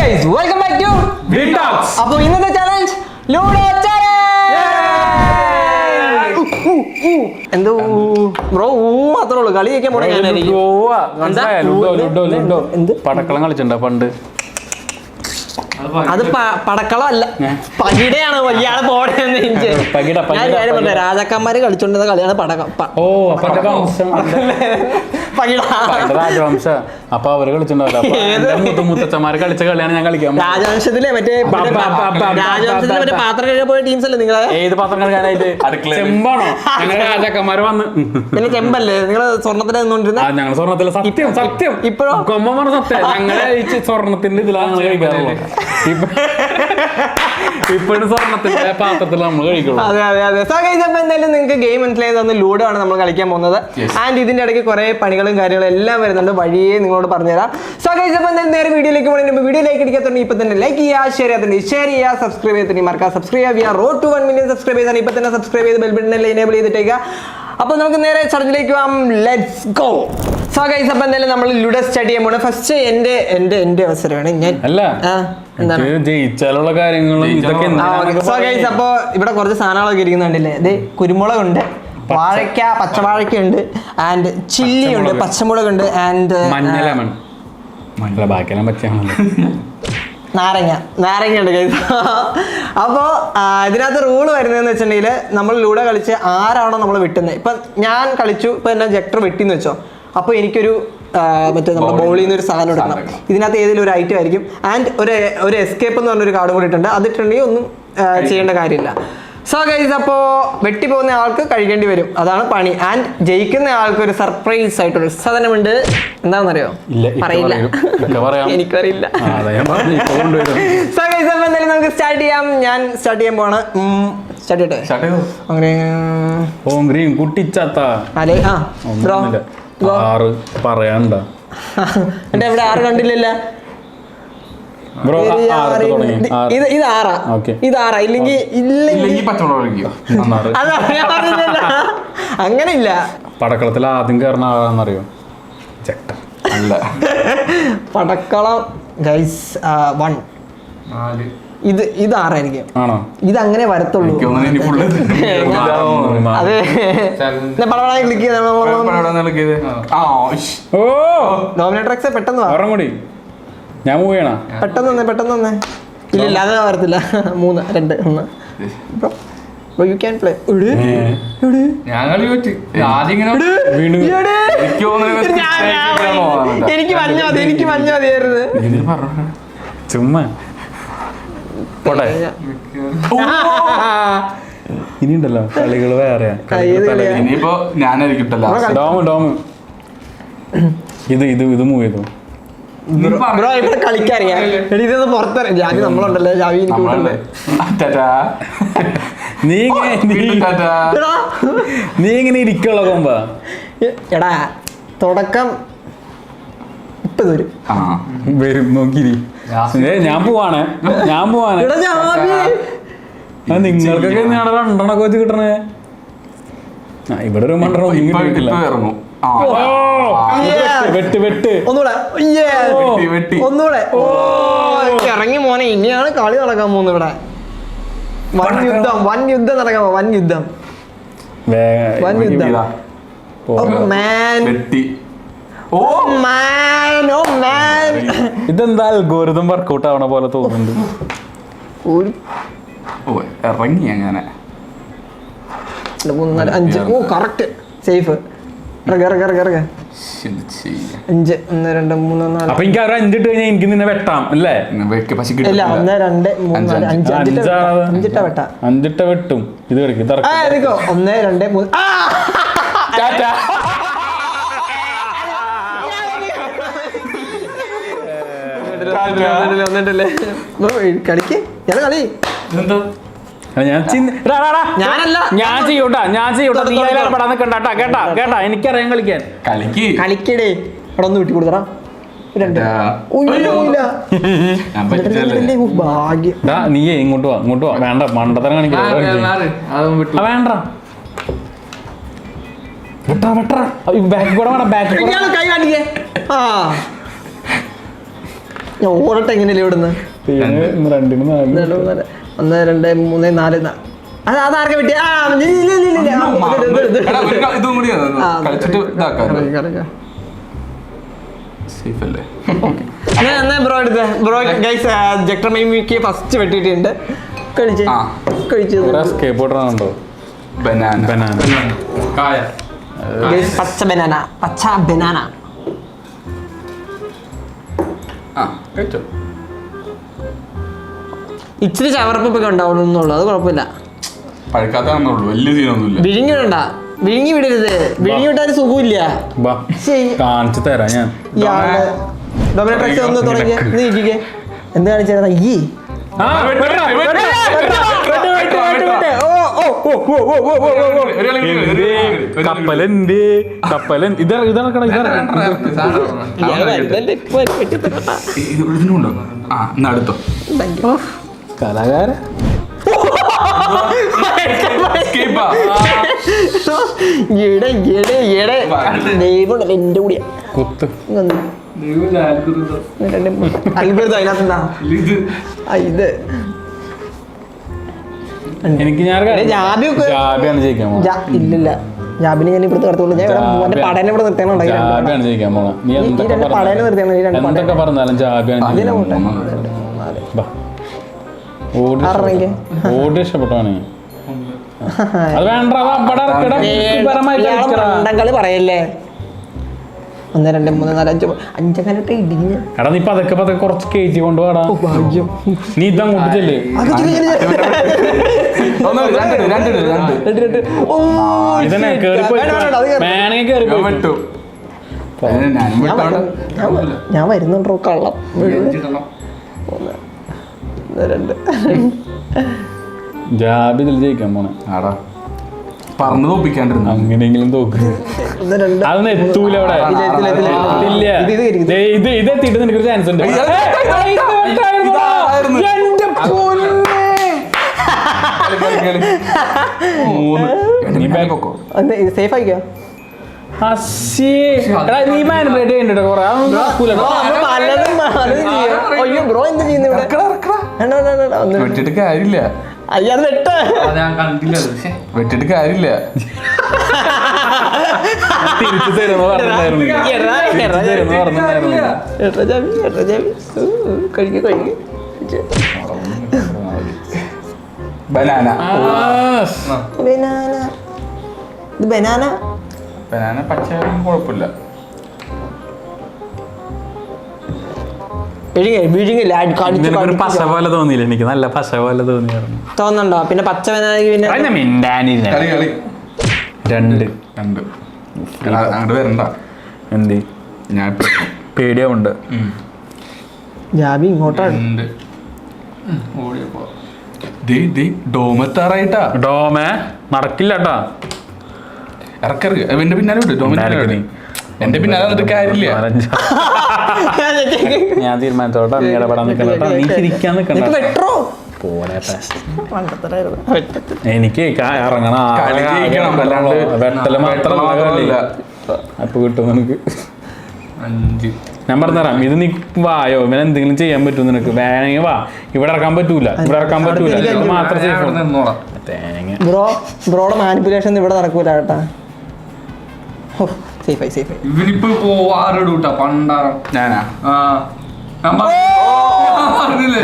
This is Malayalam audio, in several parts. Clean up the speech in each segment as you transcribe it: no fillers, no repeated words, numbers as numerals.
guys, welcome back to Big Talks. അപ്പോൾ ഇന്നത്തെ ചാലഞ്ച് ലൂഡോ എന്തോ ബ്രോ മാത്രമേ ഉള്ളൂ കളി ജയിക്കാൻ പോണേ എന്ത് പടക്കളം കളിച്ചിട്ടുണ്ടോ പണ്ട്? അത് പടക്കളം അല്ല, പകിടയാണ്. വലിയാളെ പോടെന്ന് ഞാൻ കാര്യം പറഞ്ഞ രാജാക്കന്മാര് കളിച്ചോണ്ടിരുന്ന കളിയാണ് പടക്കം. രാജവംശ അപ്പൊ അവര് കളിച്ചിട്ടുണ്ടാവില്ല. മുത്തച്ഛന്മാര് കളിച്ച കളിയാണ് ഞാൻ കളിക്കാം. രാജവംശത്തിലെ മറ്റേ രാജവംശത്തിലെ മറ്റേ പാത്രം കഴിക്കാൻ പോയ ടീംസ് അല്ലേ നിങ്ങളെ? ഏത് പാത്രം കഴിക്കാനായിട്ട്? ചെമ്പാണോ? ഞങ്ങൾ രാജാക്കന്മാര് വന്ന് പിന്നെ ചെമ്പല്ലേ നിങ്ങള് സ്വർണ്ണത്തിൽ നിന്നോണ്ടിരുന്ന? ഞങ്ങൾ സ്വർണ്ണത്തില് സത്യം സത്യം ഇപ്പോഴോ കൊമ്പ പറഞ്ഞ സത്യം ഞങ്ങളെ സ്വർണ്ണത്തിന്റെ ഇതിലാണ് കഴിക്കാറുള്ളത്. ഇപ്പോഴും സ്വർണ്ണത്തിന്റെ പാത്രത്തിൽ നമ്മൾ കഴിക്കുള്ളൂ. അതെ അതെ അതെ. സോ ഗൈസ്, അപ്പോൾ എന്തായാലും നിങ്ങൾക്ക് ഗെയിം മനസ്സിലായി തന്ന ലൂഡോ ആണ് നമ്മൾ കളിക്കാൻ പോകുന്നത്. ആൻഡ് ഇതിന്റെ ഇടയ്ക്ക് കുറെ പണികളും കാര്യങ്ങളും എല്ലാം വരുന്നുണ്ട്, വഴിയേ നിങ്ങളോട് പറഞ്ഞുതരാം. സോ ഗൈസ്, അപ്പോൾ എന്തായാലും നേരെ വീഡിയോയിലേക്ക് പോകുന്നതിന് വീഡിയോ ലൈക്ക് അടിക്കാത്തതുകൊണ്ട് ഇപ്പൊ തന്നെ ലൈക്ക് ചെയ്യുക, ഷെയർ ചെയ്യുക, സബ്സ്ക്രൈബ് ചെയ്തിട്ട് മറക്കാതെ സബ്സ്ക്രൈബ് ചെയ്യുക. റോഡ് ടു 1 മില്യൺ സബ്സ്ക്രൈബ് ചെയ്താൽ ഇപ്പൊ തന്നെ സബ്സ്ക്രൈബ് ചെയ്ത് ബെൽ ബട്ടൺ എനേബിൾ ചെയ്തിട്ടേക്കുക. അപ്പോൾ നമുക്ക് നേരെ ചടങ്ങിലേക്ക് പോകാം. Let's go. സോ ഗൈസ്, അപ്പോൾ എന്തായാലും നമ്മൾ ലൂഡോ സ്റ്റാർട്ട് ചെയ്യാൻ പോകണം. ഫസ്റ്റ് എന്റെ അവസരമാണ്. ഞാൻ ജയിച്ചാലുള്ള കാര്യങ്ങളും ഇതൊക്കെ. സോ ഗൈസ്, അപ്പോൾ ഇവിടെ കുറച്ച് സാധനങ്ങളൊക്കെ ഇരിക്കുന്നുണ്ടല്ലേ. ഇത് കുരുമുളകുണ്ട്, വാഴയ്ക്ക, പച്ചവാഴയ്ക്ക ഉണ്ട്, ആൻഡ് ചില്ലി ഉണ്ട്, പച്ചമുളക് ഉണ്ട്, ആൻഡ് ബാക്കിയെല്ലാം പറ്റിയാണല്ലോ. നാരങ്ങ ഉണ്ട് ഗൈസ്. അപ്പോൾ ഇതിനകത്ത് റൂള് വരുന്നതെന്ന് വെച്ചിട്ടുണ്ടെങ്കിൽ നമ്മൾ ലൂഡോ കളിച്ച് ആരാണോ നമ്മൾ വെട്ടുന്നത്. ഇപ്പം ഞാൻ കളിച്ചു, ഇപ്പം എന്നെ ജക്ടർ വെട്ടിന്ന് വെച്ചോ, അപ്പോൾ എനിക്കൊരു മറ്റേ നമ്മുടെ ബോളിൽ നിന്ന് ഒരു സാധനം എടുക്കണം. ഇതിനകത്ത് ഏതെങ്കിലും ഒരു ഐറ്റം ആയിരിക്കും. ആൻഡ് ഒരു എസ്കേപ്പ് എന്ന് പറഞ്ഞൊരു കാർഡ് കൂടി ഇട്ടുണ്ട്. അതിട്ടുണ്ടെങ്കിൽ ഒന്നും ചെയ്യേണ്ട കാര്യമില്ല. സോ ഗൈസ്, അപ്പോൾ വെട്ടിപ്പോകുന്ന ആൾക്ക് കഴിക്കേണ്ടി വരും, അതാണ് പണി. ആൻഡ് ജയിക്കുന്ന ആൾക്ക് ഒരു സർപ്രൈസ് ആയിട്ടൊരു സാധനമുണ്ട്. എന്താണെന്നറിയോ? പറയില്ല, എനിക്കറിയില്ല. സോ ഗൈസ്, അപ്പോൾ എന്തായാലും നമുക്ക് സ്റ്റാർട്ട് ചെയ്യാം. ഞാൻ സ്റ്റാർട്ട് ചെയ്യാൻ പോവാണ്. സ്റ്റാർട്ട് ചെയ്യട്ടെ? അങ്ങനെ പറയാണ്ട എന്റെ ഇവിടെ 6 കണ്ടില്ലല്ല. ഇത് 6 ഇത് 6 ഇല്ലെങ്കിൽ അങ്ങനെ ഇല്ല. പടക്കളത്തിൽ ആദ്യം കയറുന്ന ആളാണെന്നറിയോ? അല്ല, പടക്കളം ഗൈസ് 1 ഇത് 6 ആയിരിക്കും. ആണോ? ഇത് അങ്ങനെ വരത്തുള്ളൂ. അതെ, പെട്ടെന്ന് ഞാൻ മൂവ് ചെയ്യണ. പെട്ടെന്ന് ഇല്ല, അത് വരത്തില്ല. 3 2 1. You can play. എനിക്ക് മഞ്ഞ മതിയായിരുന്നു. ചുമ്മാ പോട്ടെ. ഇനിയുണ്ടല്ലോ കളികള് വേറെ. ഇനിയിപ്പോ ഞാനായിരിക്കും ഇത് മൂവ് ചെയ്തു. ബ്രോ ഇവിടെ കളിക്കറിയാം. ഇതൊന്ന് പുറത്തറിയാം. ജാവി നമ്മളുണ്ടല്ലോ, ജാവി എനിക്ക് നീ ഇങ്ങനെ ഇരിക്കുള്ള കൊമ്പ. എടാ തുടക്കം ഇപ്പൊ വരും നോക്കിരി. ഞാൻ പോവാണ്. നിങ്ങൾക്കൊക്കെ ഞങ്ങളുടെ 2 വെച്ച് കിട്ടണേ. ഇവിടെ ഒരു 2 ഒന്നുകൂടെ ഇറങ്ങി മോനെ. ഇനിയാണ് കളി നടക്കാൻ പോകുന്നത്. ഇവിടെ വൻ യുദ്ധം നടക്കാൻ പോകും. വൻ യുദ്ധം. ഇതെന്താ അൽഗോരിതം വർക്കൗട്ട് ആവണ പോലെ തോന്നുന്നുണ്ട്. ഇറങ്ങി അങ്ങനെ 3 4 5. Correct safe. 5 1 2 3 4. അപ്പൊ എനിക്ക് 5 ഇട്ട് കഴിഞ്ഞാൽ എനിക്ക് നിന്നെ വെട്ടാം അല്ലേ? 1 2 3 4 5 വെട്ടാം. 5 വെട്ടും. ഇത് കളിക്കും 1 2 3. കളിക്ക് കളി. ഞാൻ ചെയ്യൂട്ടാ. നീ പെടാൻ നിൽക്കണ്ട കേട്ടാ. എനിക്കറിയാം കളിക്കാൻ. കളിക്കടേ. അവിടെ ഒന്ന് വിട്ടി കൊടുത്തടാ. 2. നീ ഇങ്ങോട്ട് വാ. വേണ്ട, മണ്ടത്തരം കാണിക്കണ്ട. വേണ്ട, ബാക്ക് കൂടെ കൈ കാണിക്കേ. ഞാൻ ഓടട്ടെ എങ്ങനെയല്ലേ ഇവിടുന്ന്? 2 4 1 2 3 4 അത് അതാർക്കെ പറ്റിയ ഇതും കൂടി കളിച്ചിട്ട് ഇതാക്കാം. സേഫ് അല്ലേ? ബ്രോ എടുത്ത ബ്രോ ഗൈസ് ജക്ടർമൈമിക്ക് ഫസ്റ്റ് വെട്ടിയിട്ടുണ്ട്. സ്കേബോർഡാണുണ്ടോ? ബനാന കായ പച്ച ബനാന. കഴിച്ചോ. ഇച്ചിരി ചവർപ്പൊക്കെ ഉണ്ടാവുന്നുള്ളൂ, അത് കുഴപ്പമില്ല. പഴുക്കാത്തതാണെന്നുള്ളൂ, വലിയ സീനൊന്നുമില്ല. വിഴുങ്ങി വേണ്ട, വിഴുങ്ങി വിടരുത്. വിഴുങ്ങി വിട്ടാൽ സുഖമില്ല. കാണിച്ചു തരാം ഞാൻ. ഡൊമിനട്രക്സ് ഒന്ന് തുടങ്ങി നീക്കിക്കേ. എന്ത് കാണിച്ചാ ഈ അടുത്തോ കലാകാര എന്റെ കൂടിയാ കുത്ത് അത്ഭുതം അതിനകത്തെന്താ ഇത്. എനിക്ക് ജാബിയാണ് ജയിക്കാൻ പോകുന്നത്. ഇല്ലില്ല, ജാബിനെ ഞാൻ ഇപ്പുറത്ത് കടത്തുള്ളൂ. ഞാൻ എന്റെ പടനെ ഇവിടെ നിർത്തണുണ്ടെങ്കിൽ ജാബിയാണ് ജയിക്കാൻ പോണത്. നീ പടനെ നിർത്തിയാണ് എന്തൊക്കെ പറഞ്ഞാലും ജാബിയാണ് ജയിക്കാൻ ഓടി ഇഷ്ടപ്പെട്ടാണ്. അത് വേണ്ട കളി പറയല്ലേ. 1 2 3 4 5 5 ഇടിഞ്ഞ്. എടാ നീ പതൊക്കെ കുറച്ച് കയറ്റി കൊണ്ടുപോടാ. നീ ഇതങ്ങോട്ട് ചെല്ലേ. ഇതന്നെ ഞാൻ വരുന്നുണ്ടോ കള്ളം. 1 2 ജാബി ഇതിൽ ജയിക്കാൻ പോണേ. ആടാ പറഞ്ഞു തോപ്പിക്കാണ്ടിരുന്നു. അങ്ങനെയെങ്കിലും തോക്ക്. അതൊന്നും എത്തൂല അവിടെ. ഇതെത്തിയിട്ട് നിനക്കൊരു ചാൻസ് ഉണ്ട്. സേഫ് ആയിക്കോ. നീ മാനിപ്പുലേറ്റ് ചെയ്യണ്ടോ കൊറേ. ബ്രോ എന്ത് ചെയ്യുന്നു ഇവിടെ? വെട്ടിട്ട് കാര്യമില്ല. അയ്യാ വെട്ട്. വെട്ടിട്ട് കാര്യമില്ല. തിരിച്ചു തരുന്നു പറഞ്ഞിട്ടുണ്ടായിരുന്നു. ബനാന ഇത് ബനാന. ബനാന പച്ച കുഴപ്പമില്ല. പശ പോലെ തോന്നിയില്ല എനിക്ക്. നല്ല പശ പോലെ തോന്നിയായിരുന്നു. തോന്നണ്ടോ? പിന്നെ പച്ച രണ്ട് അങ്ങോട്ട് വരണ്ട. എന്ത് ഞാൻ പേടിയാവുണ്ട്. ജാബി ഇങ്ങോട്ടാണ്. ഡോമെത്താറായിട്ടാ. ഡോമേ നടക്കില്ല കേട്ടാ. ഇറക്കരുത്. എന്റെ പിന്നാലെ വിട്. ഡോമെത്താറി എന്റെ പിന്നാലെ വന്നിട്ട് കാര്യമില്ല. ഞാൻ തീരുമാനിച്ചോട്ടാ. നീ ഇടപെടാൻ നിൽക്കണോട്ടാ. നീ ചിരിക്കാൻ നിൽക്കണ്ട. എനിക്ക് ഇറങ്ങണ വെട്ടല് മാത്രമല്ല അപ്പൊ കിട്ടും നിനക്ക്. ഞാൻ പറഞ്ഞുതരാം. ഇത് നീ വായോ ഇവനെ എന്തെങ്കിലും ചെയ്യാൻ പറ്റും നിനക്ക്. വേണമെങ്കിൽ വാ. ഇവിടെ ഇറക്കാൻ പറ്റൂല. ഇത് മാത്രം ബ്രോയുടെ മാനിപ്പുലേഷൻ ഇവിടെ നടക്കൂല കേട്ടാ. ഇവനിപ്പോ പോവാറിടൂട്ടാ പണ്ടാറം. ഞാനാ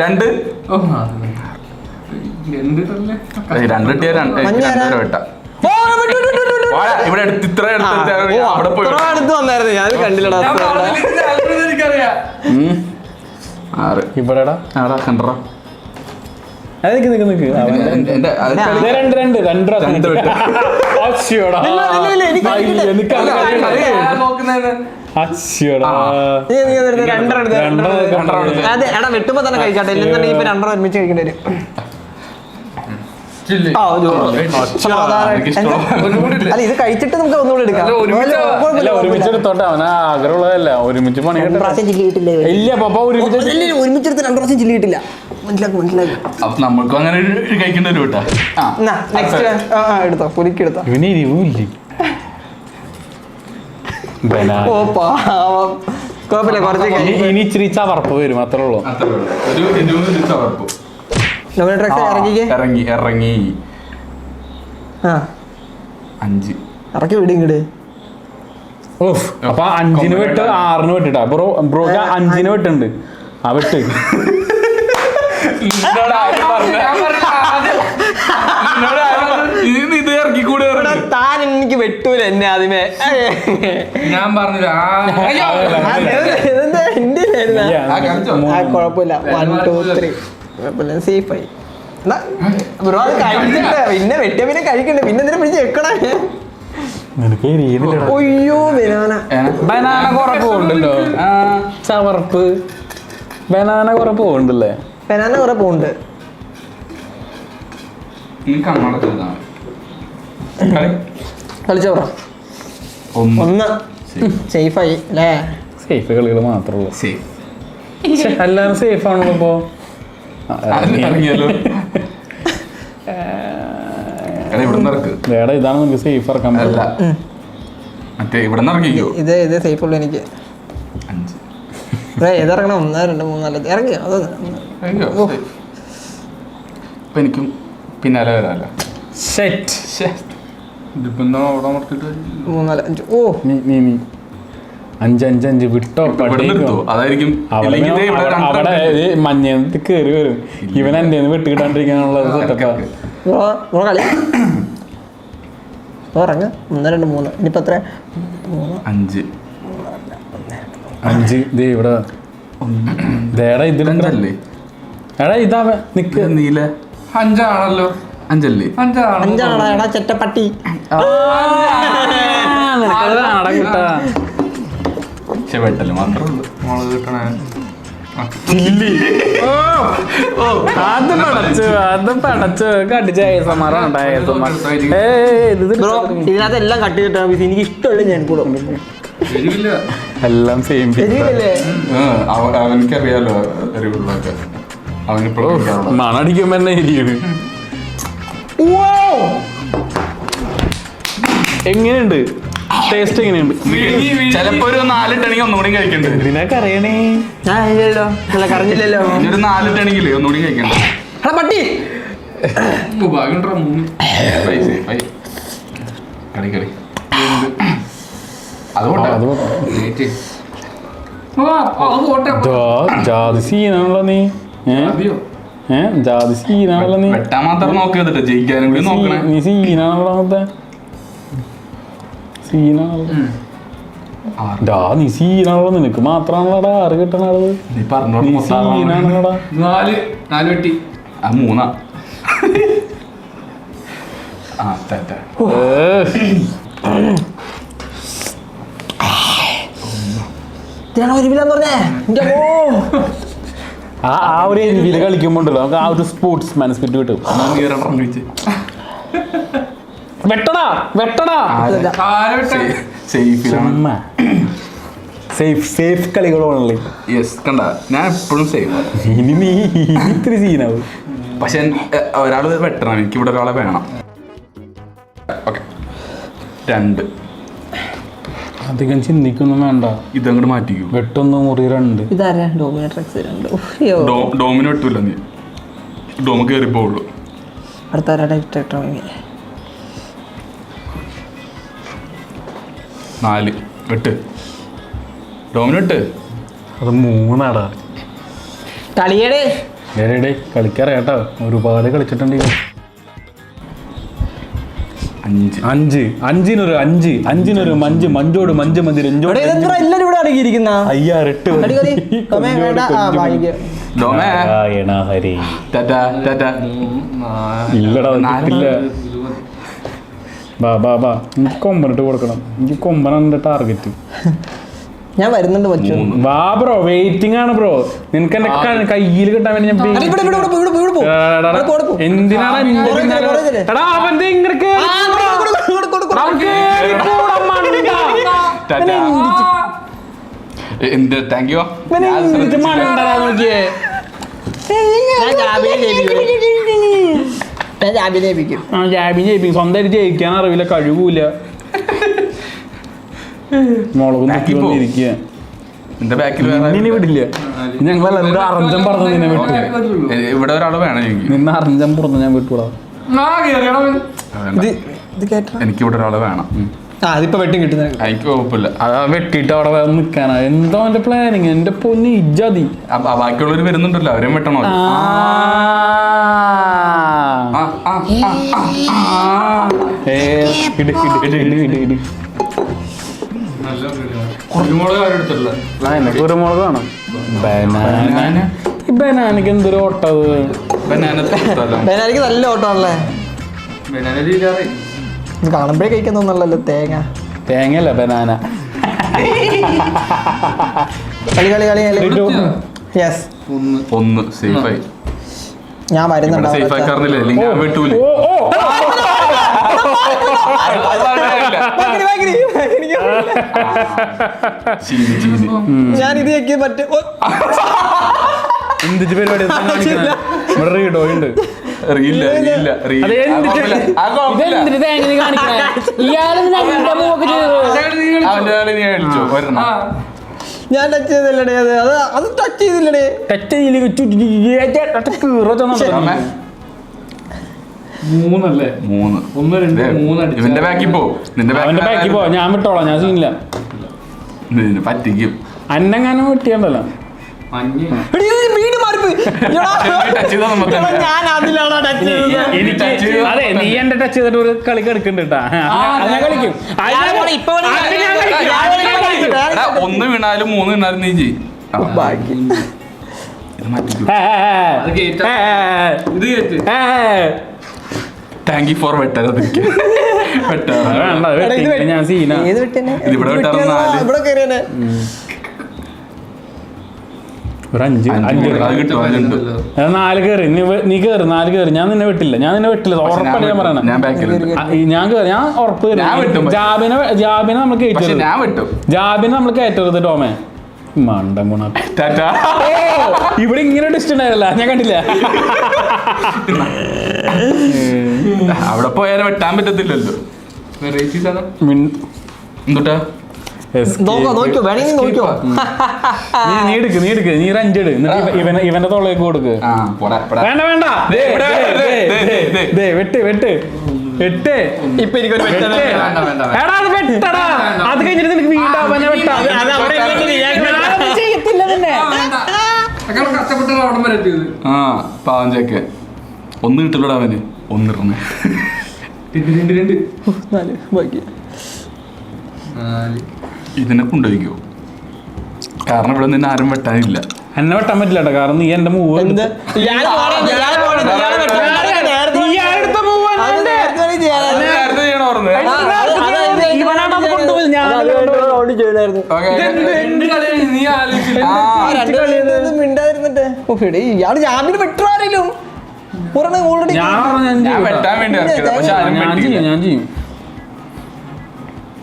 രണ്ട് കിട്ടിയ വെട്ടാ. ഇവിടെ അടുത്ത് ഇത്ര അവിടെ പോയി വന്നായിരുന്നു. ഞാൻ കണ്ടില്ലടാ. ഇവിടെടാ കണ്ടോ. വെട്ടുമ്പോ തന്നെ കഴിക്കാട്ടെ. ഇല്ലെന്നുണ്ടെങ്കിൽ ഇപ്പൊ 2 ഒരുമിച്ച് കഴിക്കേണ്ടി വരും. അല്ല ഇത് കഴിച്ചിട്ട് നമുക്ക് ഒന്നുകൂടി എടുക്കാം. ഒരുമിച്ച് എടുത്തോട്ടെ. അവന് ആഗ്രഹമുള്ളതല്ല. ഒരുമിച്ച് പണി ഇല്ല പപ്പ. ഒരുമിച്ചെടുത്ത് 2 പ്രാവശ്യം ചില്ലി കിട്ടില്ല. മനസ്സിലാക്കി. അപ്പൊ നമ്മൾക്കും അങ്ങനെ കഴിക്കേണ്ട ഒരു കേട്ടാ. എടുത്തോ പുലിക്ക് എടുത്തോ. ഇവന് എരിവില്ലേ. ഓ പാവം. കുഴപ്പമില്ല കുറച്ച് ഇനി ഇച്ചിരി ചവർപ്പ് വരും അത്രേ ഉള്ളൂ. അത്രേ ഉള്ളൂ. ഒരു എരിവും ഒരു ചവർപ്പും. ഡോമിനട്രിക്സ് ഇറങ്ങിക്കേ. ഇറങ്ങി ആ 5 ഇറക്കി വിടും ഇങ്ങട്. ഓഫ്. അപ്പൊ 5-ന് വെട്ട് 6-ന് വെട്ടിട്ടാ ബ്രോ 5-ന് വെട്ടുണ്ട്. ആ വെട്ട് ഇത് ഇറക്കിക്കൂടെ താൻ എനിക്ക് വെട്ടൂല എന്നെ ആദ്യമേ. ഞാൻ പറഞ്ഞില്ല. ഇതെന്താ എന്റെ കുഴപ്പമില്ല. 1 2 3 കുഴപ്പമില്ല, സേഫായി. ബ്രോ അത് കഴിച്ചിട്ട് പിന്നെ വെട്ടിയ പിന്നെ കഴിക്കണ്ടേ, പിന്നെ എന്തിനാ പിടിച്ച് വെക്കണേ? ഒയ്യോ ബനാന കുറെ പോകണ്ടല്ലോ. ചവർപ്പ് ബനാന കുറെ പോകണ്ടല്ലേ. ബനാന കുറെ പോണ്ട്. കളിച്ചോ ബ്രോ? 1 സേഫായി അല്ലേ? സേഫ് കളികൾ മാത്രമേ ഉള്ളൂ. എല്ലാരും സേഫ് ആണല്ലോ ഇപ്പോ. ഇതാണ് നമുക്ക് സേഫ് ഇറക്കാൻ പറ്റില്ല. ഇത് സേഫ് ഉള്ളു എനിക്ക്. ഏതിറങ്ങണം? 1 2 3 4 ഇറങ്ങിയോ? എനിക്കും പിന്നാലെ വരാല്ലോ. 3 4 5. ഓ 5 വിട്ടോ. അതായിരിക്കും അവിടെ മഞ്ഞത്ത് കേറി വരും. ഇവൻ എന്റെ വെട്ട് കിട്ടാണ്ടിരിക്കാനുള്ള സെറ്റപ്പാ. കളി ഇറങ്ങ. 1 2 3 ഇനിയിപ്പോ എത്ര? 5 ഇവിടെ ഇതിലല്ലേ. എടാ ഇതാ നിക്ക് നീല 5 ആണല്ലോ. 5 അല്ലേ? 5 ആണോ? എടാ ചെറ്റപ്പട്ടി. വെട്ടല് മാത്രമേ ഉള്ളൂ. മുളക് കിട്ടണേ. ഇതിനകത്ത് എല്ലാം കട്ട് കിട്ടാൻ എനിക്ക് ഇഷ്ടമുള്ള ഞാൻ എല്ലാം സെയിം. അവനിക്കറിയാലോ എരിവുള്ളതൊക്കെ. അവനിപ്പോഴും മണടിക്കുമ്പോ തന്നെ എരിയാണ്. എങ്ങനെയുണ്ട് ടേസ്റ്റ്? എങ്ങനെയുണ്ട്? ചിലപ്പോ ഒരു 4 ടണിക്ക് ഒന്നുകൂടി കഴിക്കണ്ടേ? ഇതിനൊക്കെ അറിയണേ. കറിഞ്ഞില്ലല്ലോ. ഒരു 4 ടണിക്കില്ലേ ഒന്നുകൂടി കഴിക്കണ്ടേ? പട്ടി ഭാഗ്യണ്ടോ? 3 കളി ജാതി സീനാണല്ലോ നീ. ജാതി സീനാണല്ലോ നീ. വെട്ടാൻ മാത്രം നോക്കിയത് ജയിക്കാനും കൂടി നോക്കണേ. നീ സീനാണല്ലോ അങ്ങനത്തെ സീനാണല്ലോ. നീ സീനാണല്ലോ. നിനക്ക് മാത്രാണല്ലോടാ 6 കിട്ടണത്. നീ പറഞ്ഞോ സീനാണല്ലോടാ. 4 വെട്ടി 3. ആ ഒരു എരിവില് കളിക്കുമ്പോണ്ടല്ലോ നമുക്ക് ആ ഒരു സ്പോർട്സ് മാൻ സ്പിരിറ്റ് കിട്ടും. വെട്ടടാ വെട്ടടാ. സേഫ് കളികളാണല്ലേ. കണ്ട ഞാൻ എപ്പോഴും സേഫ്. ഇനി നീ ഇത്തിരി സീനാവും. പക്ഷെ ഒരാൾ വെട്ടണം. എനിക്ക് ഇവിടെ ഒരാളെ വേണം. ഓക്കെ 2. അധികം ചിന്തിക്കൊന്നും വേണ്ട. ഇതങ്ങോട്ട് മാറ്റിക്കൂ. വെട്ടൊന്ന് മുറി 2. ഡോമിന് വെട്ടൂല. നീ ഡോമ് കയറിപ്പോവുള്ളൂ. അടുത്ത 4 വെട്ട്. ഡോമിന് വെട്ട്. അത് 3 കളിയടേ. കളിക്കാറിയാട്ടോ. ഒരുപാട് കളിച്ചിട്ടുണ്ട്. 5 5-നൊരു 5 മഞ്ചോട് മഞ്ച് മതി രഞ്ജോട്. എല്ലാരും ഇവിടെ അടങ്ങിയിരിക്കുന്ന 5-8 ഇല്ലടാ ഇല്ല. ബാ എനിക്ക് കൊമ്പനിട്ട് കൊടുക്കണം. എനിക്ക് കൊമ്പനാണ് എന്റെ ടാർഗറ്റ്. ഞാൻ വരുന്നുണ്ട്. വാ ബ്രോ, വെയിറ്റിംഗ് ആണ് ബ്രോ. നിനക്ക് എന്റെ കയ്യിൽ കിട്ടാൻ വേണ്ടി ഞാൻ എന്തിനാണ് സ്വന്തമായിട്ട് ജയിക്കാൻ അറിവില്ല, കഴിവൂല. മുളക് നോക്കിയിരിക്കുക. നിന്റെ ബാക്കിൽ വേറെ നിന്നെ വിടില്ല. ഞങ്ങളെല്ലാം അറഞ്ചം പറഞ്ഞു നിന്നെ വിട്ടു. ഇവിടെ ഒരാൾ വേണം എനിക്ക്. നിന്നെ അറഞ്ചം പുറത്ത് ഞാൻ വിട്ടുകൂടാ. എനിക്കിവിടെ ഒരാള് വേണം. അതിപ്പോ വെട്ടി കിട്ടുന്നത് എനിക്ക് കുഴപ്പമില്ല. അതാ വെട്ടിയിട്ട് അവിടെ വേറെ നിക്കാനാ. എന്താ എന്റെ പ്ലാനിങ്? എന്റെ പൊന്നി ഇജ്ജാതി. ബാക്കിയുള്ളവര് വരുന്നുണ്ടല്ലോ, അവരെയും വെട്ടണോ? കുരുമുളക് വേണം. ബനാനക്ക് എന്തൊരു ഓട്ടത്. ബനാനക്ക് നല്ല ഓട്ടമാണല്ലേ. ഇത് കാണുമ്പോഴേ കഴിക്കാൻ തോന്നല്ലോ. തേങ്ങയല്ല ബനാന. കളി കളി കളി യെസ്. ഒന്ന് സേഫായി. ഞാൻ വരുന്നുണ്ട്. സേഫായി കാരണല്ലേ അല്ലെങ്കിൽ ഞാൻ വിട്ടൂല. ഞാൻ ഇത് ഞെക്കി മറ്റേ എന്തിച്ച് പരിപാടി ഇവിടെ റീഡോ ഉണ്ട്. ഞാൻ ടച്ച് ചെയ്തില്ലടേ. അത് ടച്ച് ചെയ്തില്ലടേ. മൂന്നല്ലേ? മൂന്ന്. 1 2 3 അടിച്ചു. ഇവന്റെ ബാക്കിൽ പോ. അവന്റെ ബാക്കിൽ പോ. ഞാൻ വിട്ടോളാം. ഞാൻ സീനില്ല. പറ്റിക്കും. അന്നെങ്ങാനും വെട്ടിയാണ്ടല്ലോ. അതെ, നീ എന്റെ ടച്ച് ചെയ്തിട്ട് ഒരു കളി എടുക്കുന്നുണ്ട്. ഞാൻ കളിക്കും. ഒന്ന് വീണാലും 3 വീണാലും നീ ചെയ്യും. താങ്ക് യു ഫോർ വെട്ടത്. ഞാൻ സീന. ഇവിടെ വെട്ടാറ് ഒരു 5 4 കയറി. നീ കയറി 4 കയറി. ഞാൻ നിന്നെ വെട്ടില്ല. ഉറപ്പാണ് ഞാൻ പറയണേ. ഞാൻ കയറി. ഞാൻ ഉറപ്പ്. ജാബിനെ നമ്മൾ കയറ്റരുത്. ജാബിനെ നമ്മൾ കയറ്റരുത് ടോമേ. മണ്ടം ഗുണ. ഇവിടെ ഇങ്ങനെ ടെസ്റ്റ് ഉണ്ടായിരുന്നില്ല. ഞാൻ കണ്ടില്ല. അവിടെ പോയാലും വെട്ടാൻ പറ്റത്തില്ലല്ലോ. എന്തുട്ടാ നീ എടുക്ക്. നീ ഒരു 5 ഇട്. എന്നിട്ട് ഇവന്റെ തൊള്ളേക്ക് കൊടുക്ക്. വേണ്ട വേണ്ട. വെട്ട്. ഇപ്പൊ എനിക്കൊരു വെട്ടടാ. അത് കഴിഞ്ഞിട്ട് നിനക്ക് വീണ്ടും അവനെ വെട്ടാ. ചെയ്യത്തില്ല തന്നെ. പാവം ചേക്ക്. ഒന്ന് കിട്ടില്ലടാ അവന്. 1 ഇതിനെ കൊണ്ടുപോയിക്കോ. കാരണം ഇവിടെ നിന്ന് ആരും വെട്ടാനില്ല. എന്നെ വെട്ടാൻ പറ്റില്ല കേട്ടോ. കാരണം നീ എന്റെ മൂവ് ഇയാള് ജാമ്യം വെട്ടാറില്ലോ. ഞാൻ ചെയ്യും.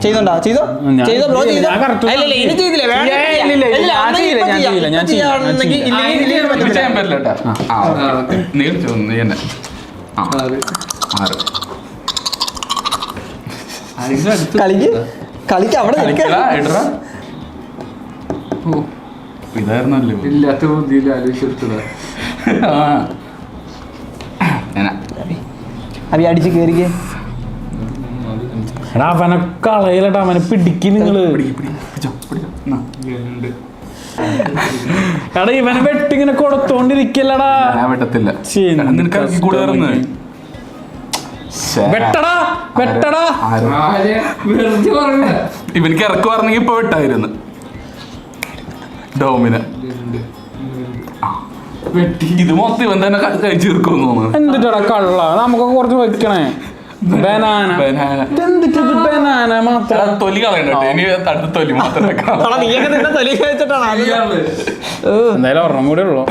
ചെയ്തോ ബ്രോ ചെയ്തോ. കളിക്ക് അവിടെ ഇതായിരുന്നല്ലോ ഇല്ലാത്ത ബുദ്ധിയിൽ ആലോചിച്ചെടുത്തതാ. അടിച്ച് കേറിക്കേ. എടാ അവനെ കളയിലട്ടാ. അവനെ പിടിക്ക് നിങ്ങള്. എടാ ഇവനെ വെട്ടിങ്ങനെ കൊടുത്തോണ്ടിരിക്കല്ലടാ. വെട്ടത്തില്ല. വെട്ടടാ. ഇവനിക്ക് ഇറക്ക് പറഞ്ഞെങ്കിൽ ഇപ്പൊ വെട്ടായിരുന്നു. ഡോമിനെ ഇത് മൊത്തം ഇവൻ തന്നെ കഴിച്ചു തീർക്കുമെന്ന് തോന്നുന്നു. എന്തിട്ടാ കള്ള? നമുക്കൊക്കെ കുറച്ച് വെക്കണേ. ബനാന മാത്രം. തൊലി കളയണ്ടോ? ഇനി തട്ട് തൊലി മാത്രം എന്തായാലും ഒരെണ്ണം കൂടെ ഉള്ളു.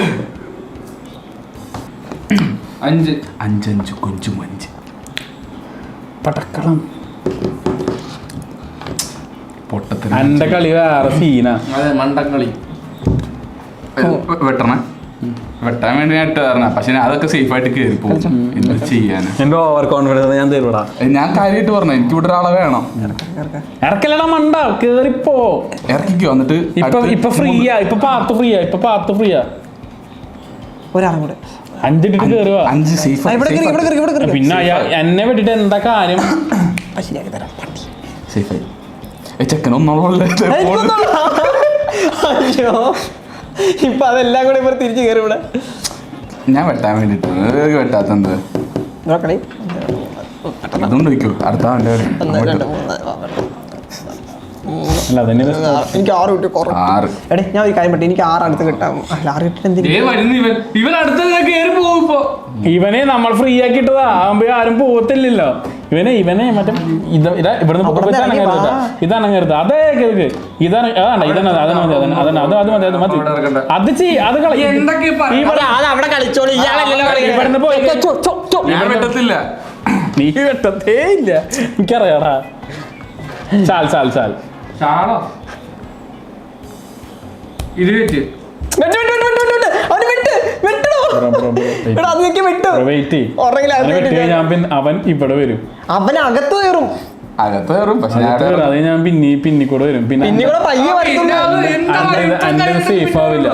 5 കൊഞ്ചു മഞ്ച് പടക്കളം. പൊട്ടത്തിന് എന്റെ കളി വേറെ സീന. മണ്ടക്കളി. വെട്ടണേ വെട്ടാൻ വേണ്ടി ഞാൻ ഇട്ട് തരണ, പക്ഷെ ഞാൻ അതൊക്കെ സേഫ് ആയിട്ട് കയറി പോകും. എന്ത് ചെയ്യാൻ? എന്റെ ഓവർ കോൺഫിഡൻസ് ഞാൻ തരൂടാ. ഞാൻ കാര്യമായിട്ട് പറഞ്ഞു, എനിക്ക് ഇവിടെ ഒരാളെ വേണം. ഇറക്കല്ലടാ മണ്ട, കേറിപ്പോ ഇറക്കിക്കോ. എന്നിട്ട് ഇപ്പൊ ഫ്രീയാ, ഇപ്പൊ പാത്ത് ഫ്രീയാ. ഒരാളും കൂടെ 5 ഇട്ടിട്ട് കേറുക. 5 സേഫ്. പിന്നെ എന്നെ വിട്ടിട്ട് എന്താ കാര്യം? ശരിയാക്കി തരാം. സേഫായി. ചെക്കൻ ഒന്നോളല്ലേ. അയ്യോ, ഇപ്പൊ അതെല്ലാം കൂടെ ഇപ്പൊ തിരിച്ചു കയറി ഇവിടെ. ഞാൻ വെട്ടാൻ വേണ്ടിട്ട് വെട്ടാത്തത് നോക്കണേ. ഇതുകൊണ്ട് വയ്ക്കോ. അടുത്ത അല്ല അതന്നെ എനിക്ക് 6 കിട്ടി. 6. എടേ ഞാൻ ഒരു കാര്യം പറ്റി, എനിക്ക് 6 അടുത്ത് കിട്ടാം. അല്ല 6 കിട്ടിട്ട് എന്തിനാ? ഇവനെ നമ്മൾ ഫ്രീ ആക്കിയിട്ടതാ, ആകുമ്പോ ആരും പോകത്തില്ലല്ലോ. ഇവനെ മറ്റേ ഇവിടുന്ന് ഇതണങ്ങരുത്. അതേ കേൾക്ക് ഇതാണ്. അതാണ് ഇതാണ് അത് മതി. അത് ചെയ്യ്. അത് അവിടെ കളിച്ചോളൂ. ഇവിടുന്ന് പോയി ഞാൻ വെട്ടത്തില്ല. നീ വെട്ടത്തേ ഇല്ല, എനിക്കറിയാടാ. ചാൽ ഇത് വെച്ച് അവൻ ഇവിടെ വരും. അവൻ അകത്ത് കയറും. അകത്ത് കയറും. പക്ഷെ അത് ഞാൻ പിന്നെ കൂടെ വരും. പിന്നെ സേഫ് ആവില്ല.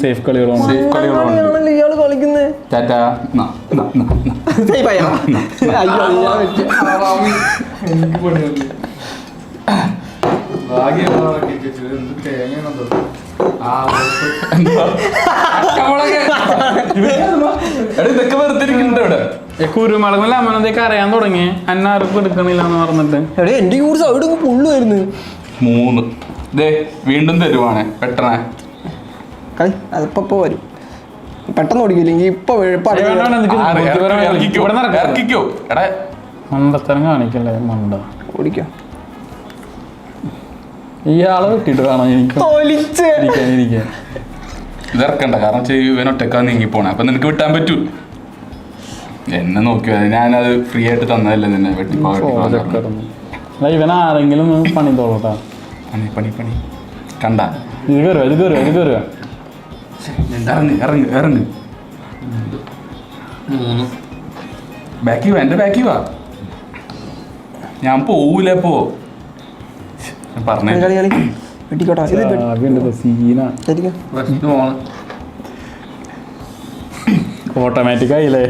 സേഫ് കളികളുണ്ട്. ഇയാള് കളിക്കുന്നത് ടാറ്റാ. ഇതൊക്കെ വെറുതെരിക്കുന്നുണ്ട് ഇവിടെ. കുരുമുളകും ലെമണൊക്കെ അറിയാൻ തുടങ്ങി. അന്നാർക്കും എടുക്കണില്ല എന്ന് പറഞ്ഞിട്ട് എന്റെ കൂടെ സൈഡ് പുള്ളുമായിരുന്നു. 3 ദേ വീണ്ടും തരുവാണ്. പെട്ടെന്ന് കളി അതിപ്പോ വരും. പെട്ടെന്ന് ഓടിക്കില്ലെങ്കിൽ ഇപ്പൊ ഇറക്കിക്കോ. എടാ മണ്ടത്തരം കാണിക്കല്ലേ മണ്ട. ഓടിക്കോ. ഇയാളെ വെട്ടിട്ട് കാണാം എനിക്ക് ഇരിക്കാൻ. ഇത് ഇറക്കണ്ട, കാരണം ഇവൻ ഒറ്റക്കാ നീങ്ങി പോണേ. അപ്പൊ നിനക്ക് വിട്ടാൻ പറ്റൂ. എന്നെ നോക്കിയോ, ഞാനത് ഫ്രീ ആയിട്ട് തന്നതല്ലേ നിന്നെ വെട്ടിപ്പോ. ഇവൻ ആരെങ്കിലും പണി തോളട്ടാ. പണി കണ്ട. ഇത് കയറുക. ഇറങ്ങ്. ബാക്കി വാ, എന്റെ ബാക്കി വാ. ഞാൻ പോവൂല. പോ പറഞ്ഞ ഓട്ടോമാറ്റിക് ആയില്ലേ?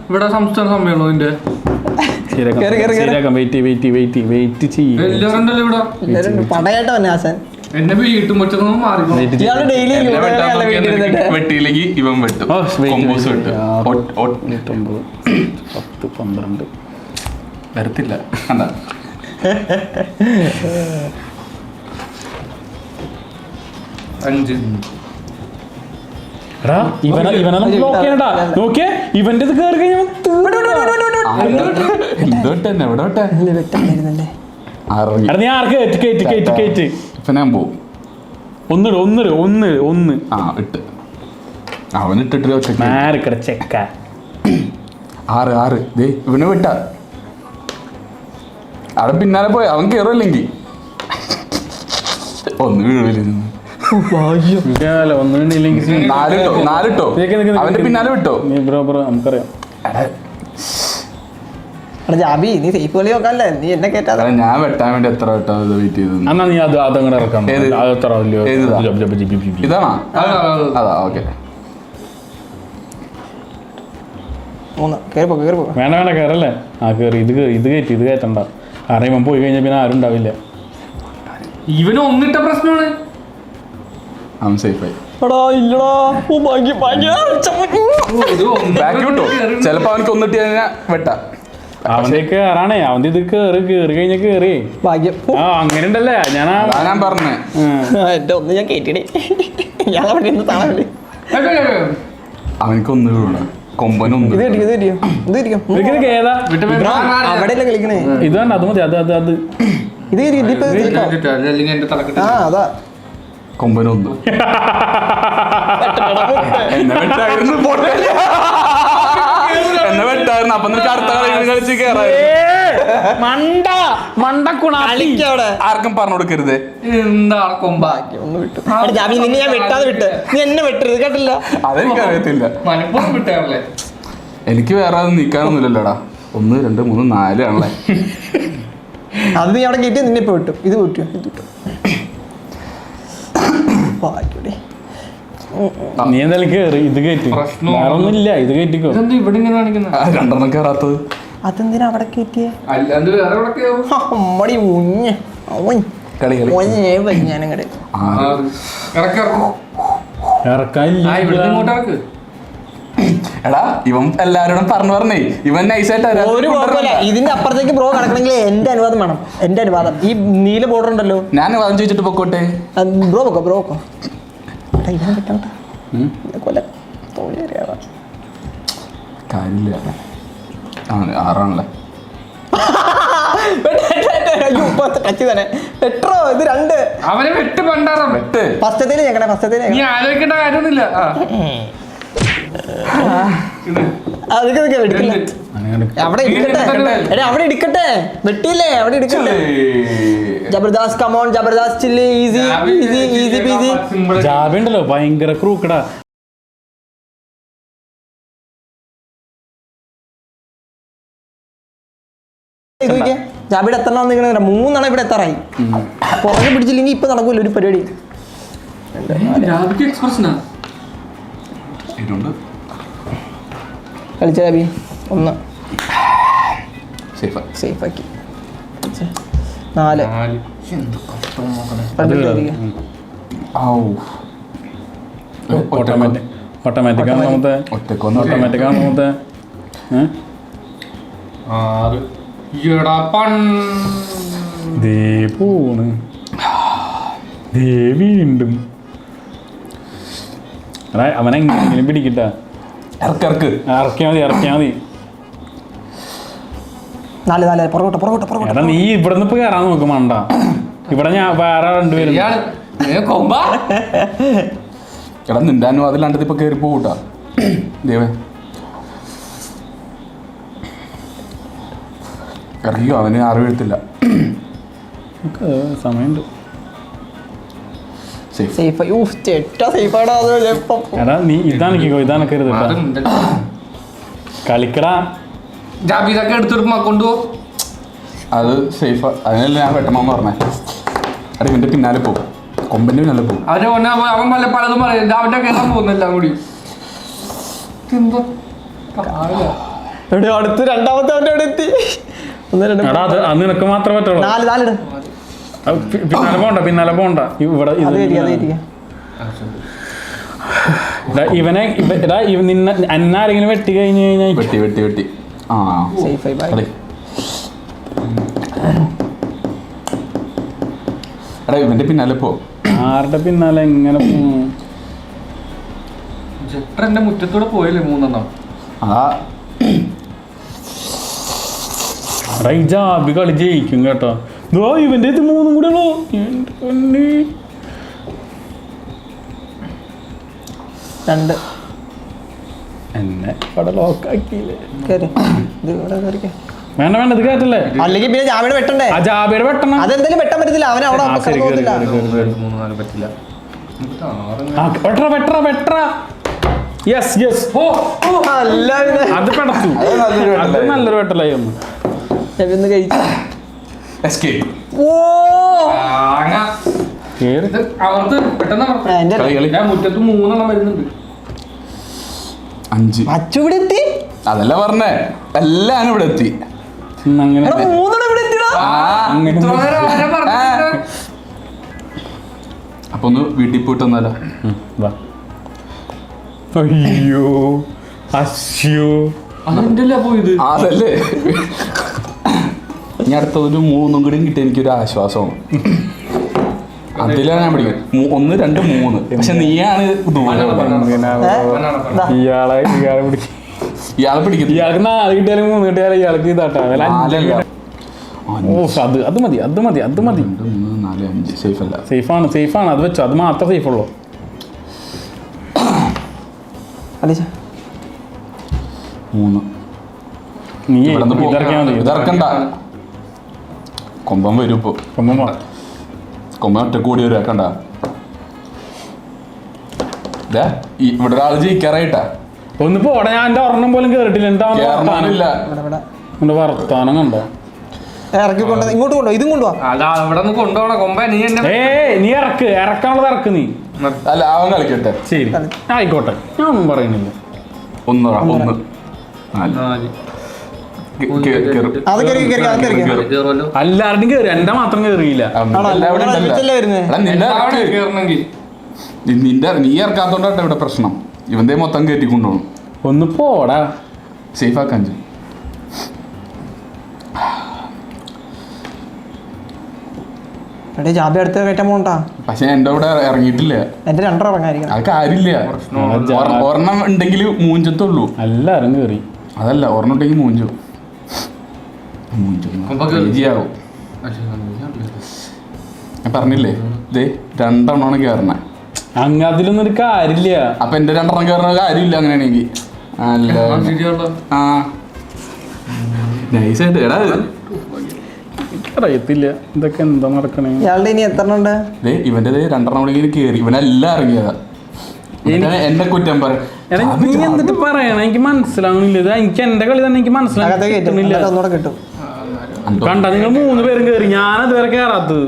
ഇവിടെ സംസ്ഥാന സമ്മേളനം പടയായിട്ട് തന്നെ ആശാൻ എന്നെ വീട്ടും മാറി വെട്ടിയില്ലെങ്കിൽ ഇവൻ വെട്ടും. കൊമ്പോസ് വെട്ടും. 10, 12 വരത്തില്ല. എന്താ നോക്കിയേ ഇവന്റെ ഇത് കയറി കഴിഞ്ഞാൽ നീ ആർക്ക് കേറ്റ് ഇപ്പൊ ഞാൻ പോവും. ഒന്ന് ഇട്ട് അവനിട്ടിട്ട് ചെക്ക 6 ദേ ഇവനെ വിട്ട അവിടെ പിന്നാലെ പോയി അവൻ കേറില്ലെങ്കിൽ ഒന്ന് വീഴുവില്ല. 4 അവന്റെ പിന്നാലെ വിട്ടോ. നമുക്കറിയാം. ജാബി നീ സേഫ് കളി നോക്കാല്ലേ, നീ എന്നെ കേട്ടാ. ഞാൻ വെട്ടാൻ വേണ്ടി എത്ര വട്ടം വെയിറ്റ് ചെയ്തു. എന്നാ നീ അതങ്ങനെ ഇറക്കാം. ഇതാണോ? അതാ ഓക്കെ. 3 വേണ്ട കയറല്ലേ. കേറി ഇത് കയറ്റണ്ട. കാരണം ഇവൻ പോയി കഴിഞ്ഞാൽ പിന്നെ ആരും ഉണ്ടാവില്ല. ഇവന് ഒന്നിട്ട പ്രശ്നമാണ്. അവൻ സേഫായി. ചിലപ്പോ അവനക്ക് ഒന്നിട്ട് കഴിഞ്ഞാൽ വെട്ടാ. അവന്റെ കേറാണേ. അവന്റെ ഇത് കേറി കഴിഞ്ഞാൽ കേറി അങ്ങനെ ഉണ്ടല്ലേ. ഞാൻ പറഞ്ഞേ എന്റെ ഒന്ന് ഞാൻ കേട്ടിടേ. അവനക്ക് ഒന്ന് വീഴണം. കൊമ്പനൊന്നും അവിടെ കളിക്കണേ. ഇത് വേണ്ട, അത് മതി. അത് അതാ കൊമ്പനൊന്നും എന്നെ വെട്ടായിരുന്നു. അപ്പൊ നിനക്ക് അടുത്ത കളി കളിച്ച് കേറാ. കളിക്കവിടെ ആർക്കും പറഞ്ഞു കൊടുക്കരുത്. എന്താ കൊമ്പ ഒന്ന് വിട്ടു ജാബി, നിന്നെ ഞാൻ വെട്ടാതെ വിട്ട്, നീ എന്നെ വെട്ടരുത് കേട്ടില്ല. അതെനിക്ക് അറിയത്തില്ല. മലപ്പുറം വിട്ടേറല്ലേ? എനിക്ക് വേറെ അത് നീക്കാനൊന്നുമില്ലല്ലോടാ. 1 2 3 4 ആണല്ലേ. അത് നീ അവിടെ കയറ്റി, നിന്നെ ഇപ്പൊ വിട്ടു. ഇത് വിട്ടു, ഇത് വിട്ടു. ബാക്കിയുടെ നീ എന്തായാലും കേറി ഇത് കയറ്റി. പ്രശ്നം വേറെ ഒന്നുമില്ല, ഇത് കയറ്റിക്കോ. ഇതെന്താ ഇവിടെ ഇങ്ങനെ കാണിക്കുന്നത്? 2 കയറാത്തത്. അതെന്തിനാ അവിടെ കയറ്റിയേ? അല്ലാണ്ട് വേറെ എവിടെ കയറും? അമ്മടി ഊഞ്ഞ കളി കളി. ഞാനങ്ങടെ ഇറക്കാനില്ല. ഇവിടെ ഇങ്ങോട്ട് ഇറക്ക്. എടാ ഇവൻ എല്ലാരോടും പറഞ്ഞേ, ഇവൻ നൈസായിട്ട് ഒരു കുഴപ്പമില്ല. ഇതിന്റെ അപ്പുറത്തേക്ക് ബ്രോ കിടക്കണമെങ്കിൽ എന്റെ അനുവാദം വേണം. എന്റെ അനുവാദം. ഈ നീല ബോർഡർ ഉണ്ടല്ലോ, ഞാൻ വാദം ചോദിച്ചിട്ട് പൊക്കോട്ടെ. ബ്രോ വെക്കോ, ബ്രോ വെക്കോ. ഇവനെ കിട്ടണ്ട കൊല്ല കാര്യമില്ല. 6 ആണല്ലേ. ടച്ച് തന്നെ എട്ടോ. ഇത് 2 അവനെ വെട്ട് പണ്ടാറം. വെട്ട്. ഫസ്റ്റത്തേല് ഞങ്ങളെ ഫസ്റ്റത്തേല് നീ ആലോചിക്കേണ്ട കാര്യമൊന്നുമില്ല. എടുക്കില്ല. അവിടെ ഇടിക്കട്ടെ, എടാ അവിടെ ഇടിക്കട്ടെ. വെട്ടിയില്ലേ, അവിടെ ഇടിക്കട്ടെ. ജബർദാസ്, കമോൺ ജബർദാസ്, ചില്ലി, ഈസി ഈസി ഈസി പീസി. ജാബി ഉണ്ടല്ലോ ഭയങ്കര ക്രൂക്കടാ. ജാബിയുടെ എത്തണം നിൽക്കണ 3 ഇവിടെ എത്താറായി. പുറകെ പിടിച്ചില്ലെങ്കിൽ ഇപ്പൊ നടക്കൂല ഒരു പരിപാടി. എക്സ്പ്രഷനാ കളിച്ച ജാബി 1 സേഫ്. സേഫ് ആക്കി. 4 ഓട്ടോമാറ്റിക് ആണ് നമുക്ക്. ഒറ്റക്കൊന്ന് ഓട്ടോമാറ്റിക് ആണ് നമുക്ക്. 6 എടാ ദേ പോണ്. ദേ വീണ്ടും അവനെങ്ങനെ പിടിക്കട്ടാ. ഇറക്ക്. ഇറക്കിയാ മതി. 4 പുറകോട്ടെ. എടാ നീ ഇവിടെ നിന്ന് ഇപ്പൊ കയറാൻ നോക്കും വേണ്ട. ഇവിടെ ഞാൻ വേറെ 2 പേരും. കൊമ്പ എടാ നിന്റെ അനുവാദമില്ലാണ്ട് ഇപ്പൊ കയറി പോകൂട്ടാ. ദേവേ അറിയോ, അവന് 6 വീഴത്തില്ല. സമയമുണ്ട്. എടാ നീ ഇതാനക്കരുത് കളിക്കടാ. ജാബിതൊക്കെ എടുത്തെടുക്കുമ്പോ കൊണ്ടുപോ. അത് സേഫ്. അതിനല്ല ഞാൻ വെട്ടണമെന്ന് പറഞ്ഞേ. എടാ ഇവന്റെ പിന്നാലെ പോകും, കൊമ്പന്റെ പിന്നാലെ പോകും. അവൻ വല്ല പലതും പറയും. അവന്റെ കേൾക്കാൻ പോകുന്നെല്ലാം കൂടി. അടുത്ത് രണ്ടാമത്തെ അവന്റെ അവിടെ എത്തി. എടാ അത് നിനക്ക് മാത്രമേ പറ്റുള്ളൂ. 4 പിന്നാലെ പോണ്ട. ഇവിടെ ഇവനെ അന്നാരെങ്കിലും വെട്ടി കഴിഞ്ഞു കഴിഞ്ഞാൽ വെട്ടി. എടാ ഇവന്റെ പിന്നാലെ പോ. ആരുടെ പിന്നാലെ എങ്ങനെ എന്റെ മുറ്റത്തൂടെ പോയല്ലേ 3 എടാ ഈ ജാബി കളി ജയിക്കും കേട്ടോ. ഇവന്റെ 3 കൂടെ ഉള്ളൂ. എന്നെ ഇവിടെ ലോക്കാക്കിയില്ലേ. വേണ്ട ഇത് കേട്ടല്ലേ. അല്ലെങ്കിൽ പിന്നെ ജാബിയുടെ വെട്ടണ്ടേ. ആ ജാബിയുടെ വെട്ടണം. അതെന്തായാലും വെട്ടാൻ പറ്റത്തില്ല. അവൻ അവിടെ പറ്റില്ല. വെട്ടറ. യെസ് അത് പെടച്ചു. അത് നല്ലൊരു വെട്ടലായി ഒന്ന്. അവർക്ക് പെട്ടെന്ന് മുറ്റത്ത് 3 വരുന്നുണ്ട്. 5 ഇവിടെ എത്തി. അതല്ല പറഞ്ഞേ, എല്ലാരും ഇവിടെ എത്തി. അങ്ങനെ അപ്പൊ ഒന്ന് വീട്ടിൽ പോയിട്ട് വന്നാലോ. അയ്യോ അശ്യോ അതെന്തല്ല പോയത്. അതല്ലേ ഇനി അടുത്ത ഒരു 3 കൂടി കിട്ടി എനിക്കൊരു ആശ്വാസമാണ്. അതിലാണ് ഞാൻ പിടിക്കുന്നത്. 1 2 3. പക്ഷെ നീയാണ് ഇയാളെ പിടിക്കും. ഇയാളെ പിടിക്കുന്നത്. ഇയാൾക്ക് 4 കിട്ടിയാലും 3 കിട്ടിയാലും ഇയാൾക്ക് ഇതാട്ടാ. അത് മതി 2 3 4 5 സേഫ് അല്ല. സേഫാണ്. അത് വെച്ചോ. അത് മാത്രമേ സേഫ് ഉള്ളൂ. 3 നീ ഇറക്കിയാൽ മതി. ഇറക്കണ്ട. കൊമ്പൻ വരും ഇപ്പൊ. കൊമ്പൻ ഒറ്റ കൂടി വരും കണ്ട. ഇവിടെ ഒരാള് ജയിക്കാറായിട്ടാ. ഒന്ന് പോടാ, ഞാൻ എന്റെ ഒരെണ്ണം പോലും കേറിട്ടില്ല. കേറണമെന്നില്ല. എന്റെ വർത്താനം കണ്ടോ? ഇറക്കി കൊണ്ടോ, ഇങ്ങോട്ട് കൊണ്ടോ, ഇതും കൊണ്ടുപോവാ. അതാ ഇവിടെ നിന്ന് കൊണ്ടുപോകണം കൊമ്പ. നീ എന്നെ നീ ഇറക്കാനുള്ളത് ഇറക്ക് നീ. അല്ല അവൻ കളിക്കട്ടെ. ശരി ആയിക്കോട്ടെ, ഞാൻ ഒന്നും പറയുന്നില്ല. ഒന്ന് അത് കയറി കയറി അത് കയറി കേറുമല്ലോ. എല്ലാവരുടെയും കേറി, എന്റെ മാത്രം കേറിയില്ല. കേറണമെങ്കിൽ നീ ഇറക്കാത്തോണ്ടാട്ടെ ഇവിടെ പ്രശ്നം. ഇവന്റെ മൊത്തം കയറ്റി കൊണ്ടുപോകണം. ഒന്ന് പോടാ, സേഫ് ആക്കാൻ. ജാബി അടുത്ത് കയറ്റാൻ പോണ്ടാ. പക്ഷെ എന്റെ ഇവിടെ ഇറങ്ങിയിട്ടില്ല. എന്റെ രണ്ടര ഇറങ്ങായിരിക്കണം. അത് കാര്യമില്ല. ഒരെണ്ണം ഉണ്ടെങ്കിൽ മൂഞ്ചത്തുള്ളൂ. എല്ലാരും കേറി. അതല്ല, ഒരെണ്ണം ഉണ്ടെങ്കിൽ മൂഞ്ചു മൂഞ്ചാവും. ഞാൻ പറഞ്ഞില്ലേ, ഇതേ 2 എണ്ണമാണ് കയറണേ. അങ്ങ് അതിലൊന്നും ഒരു കാര്യമില്ല. അപ്പൊ എന്റെ 2 എണ്ണം കയറുന്ന കാര്യമില്ല അങ്ങനെയാണെങ്കിൽ. ആ നൈസായിട്ട് എടാ. അറിയത്തില്ല ഇതൊക്കെ എന്താ നടക്കണേ. ഇയാളുടെ ഇനി എത്ര ഉണ്ട്? ഇവന്റെ 2 എണ്ണം കൂടി കയറി. ഇവനെല്ലാം ഇറങ്ങിയതാ. എന്നെ കുറ്റം പറയും. നീ എന്നിട്ട് പറയണ, എനിക്ക് മനസ്സിലാവണില്ല. ഇത് എനിക്ക് എന്റെ കളി തന്നെ എനിക്ക് മനസ്സിലാവുന്നില്ല. ഒന്നുകൂടെ കിട്ടും. കണ്ട, നിങ്ങൾ 3 പേരും കയറി, ഞാൻ അതുവരെ കയറാത്തത്.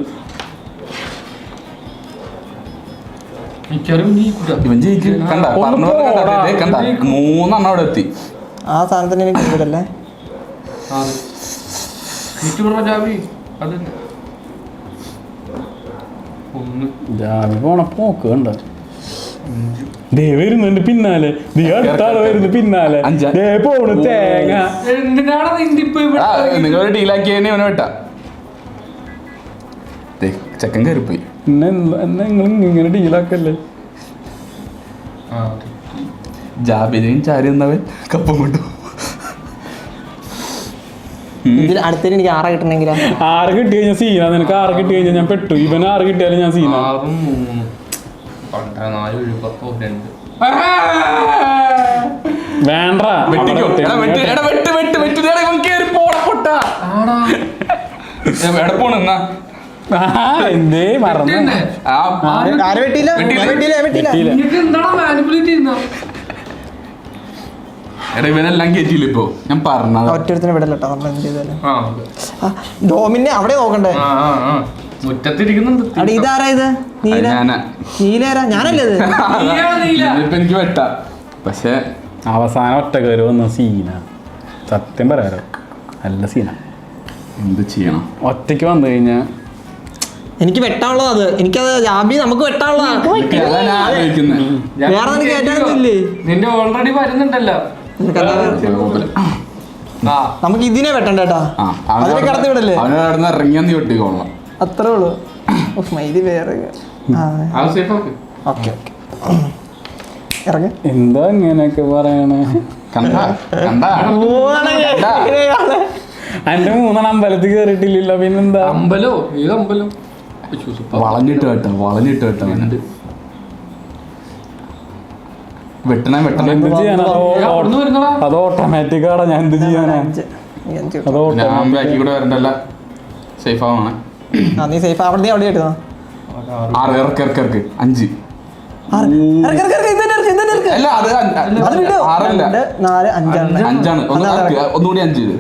ഇവൻ ജയിക്കും. കണ്ട 3 എണ്ണം അവിടെ എത്തി. ആ സാധനത്തിന് എനിക്ക് കിട്ടല്ലേ. ജാവി പോണ പോക്ക് കണ്ട. ദേ വരുന്നുണ്ട് പിന്നാലെ, നീ അടുത്താള് വരുന്നു പിന്നാലെ. ദേ പോണു തേങ്ങ. നിങ്ങളൊരു ഡീലാക്കിയതിനെ അവനെ വിട്ടാ. ചെക്കൻ കയറിപ്പോയി. നിങ്ങൾ ഇങ്ങനെ ഡീലാക്കല്ലേ. ജാബിനെയും ചാരി എന്നവൻ കപ്പം കൊണ്ടു. ഇതിൽ അടുത്തതിന് എനിക്ക് 6 കിട്ടണമെങ്കിലാ. 6 കിട്ടി കഴിഞ്ഞാൽ സീനാ. നിനക്ക് 6 കിട്ടി കഴിഞ്ഞാൽ ഞാൻ പെട്ടു. ഇവൻ 6 കിട്ടിയാലും ഞാൻ സീനാ. വേണ്ട എന്തേ മറന്നു. എടാ ഇവനെല്ലാം കയറ്റിയില്ല ഇപ്പൊ. ഞാൻ പറഞ്ഞത് ഒറ്റത്തിന് വിടല്ലോ. നമ്മൾ എന്ത് ചെയ്താലും ഡോമിനെ അവിടെ നോക്കണ്ടേ. മുറ്റത്തിരിക്കുന്നുണ്ട്. അവിടെ ഇതാരാ? ഇത് നീല. നീലാരാ? ഞാനല്ലേ ഇത്. ഇപ്പൊ എനിക്ക് വെട്ടാ. പക്ഷെ അവസാനം ഒറ്റ കയറി വന്ന സീന. സത്യം പറയാലോ, നല്ല സീന. എന്ത് ചെയ്യണം? ഒറ്റയ്ക്ക് വന്നു കഴിഞ്ഞാ എനിക്ക് വെട്ടാനുള്ളത് അത്. എനിക്കത് ജാബി നമുക്ക് വെട്ടാനുള്ളതാണ്. വേറെ നിനക്ക് കേട്ടാനില്ലേ? നിന്റെ ഓൾറെഡി വരുന്നുണ്ടല്ലോ. നമുക്ക് ഇതിനെ വെട്ടണ്ടേട്ടാ. അതിനെ കടത്തി വിടല്ലേ. അവനോട് ഇറങ്ങിയാ നീ വെട്ടിക്കോളാം. അത്രേ ഉള്ളൂ. മൈദി വേറെ. ഓക്കെ ഇറങ്ങ. എന്താ ഇങ്ങനെയൊക്കെ പറയണേ. എന്റെ 3 അമ്പലത്തിൽ കേറിയിട്ടില്ലല്ലോ. പിന്നെന്താ അമ്പലോ? ഏത് അമ്പലം? വളഞ്ഞിട്ട് കേട്ടോ, വളഞ്ഞിട്ട് കേട്ടോ. വെട്ടണ വെട്ടണ എന്ത് ചെയ്യാനാ? അത് ഓട്ടോമാറ്റിക് ആടാ. ഞാൻ എന്ത് ചെയ്യാനാ? ഞാൻ ബാക്കി കൂടെ വരണ്ടല്ല. സേഫ് ആവണേ. നീ സേഫ് അവിടെ അവിടെ ഇട്ടോ. 6 ഇറക്ക് 5. അല്ല അത് 6 അല്ല, 4 5 5ആണ്. ഒന്നുകൂടി 5 ഇത്.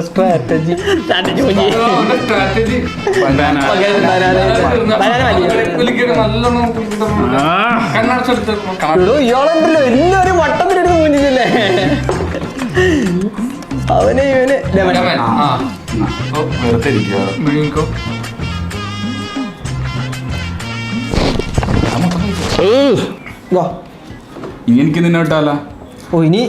സ്ട്രാറ്റജി ഇയാളെന്തല്ലോ എല്ലാവരും വട്ടത്തിലെടുത്ത് മൂഞ്ചില്ലേ. അവന് ഇവന് വെറുതെ ഇരിക്കുക. ഇനി എനിക്ക് നിന്നെ വിട്ടാല. ഓ ഇനി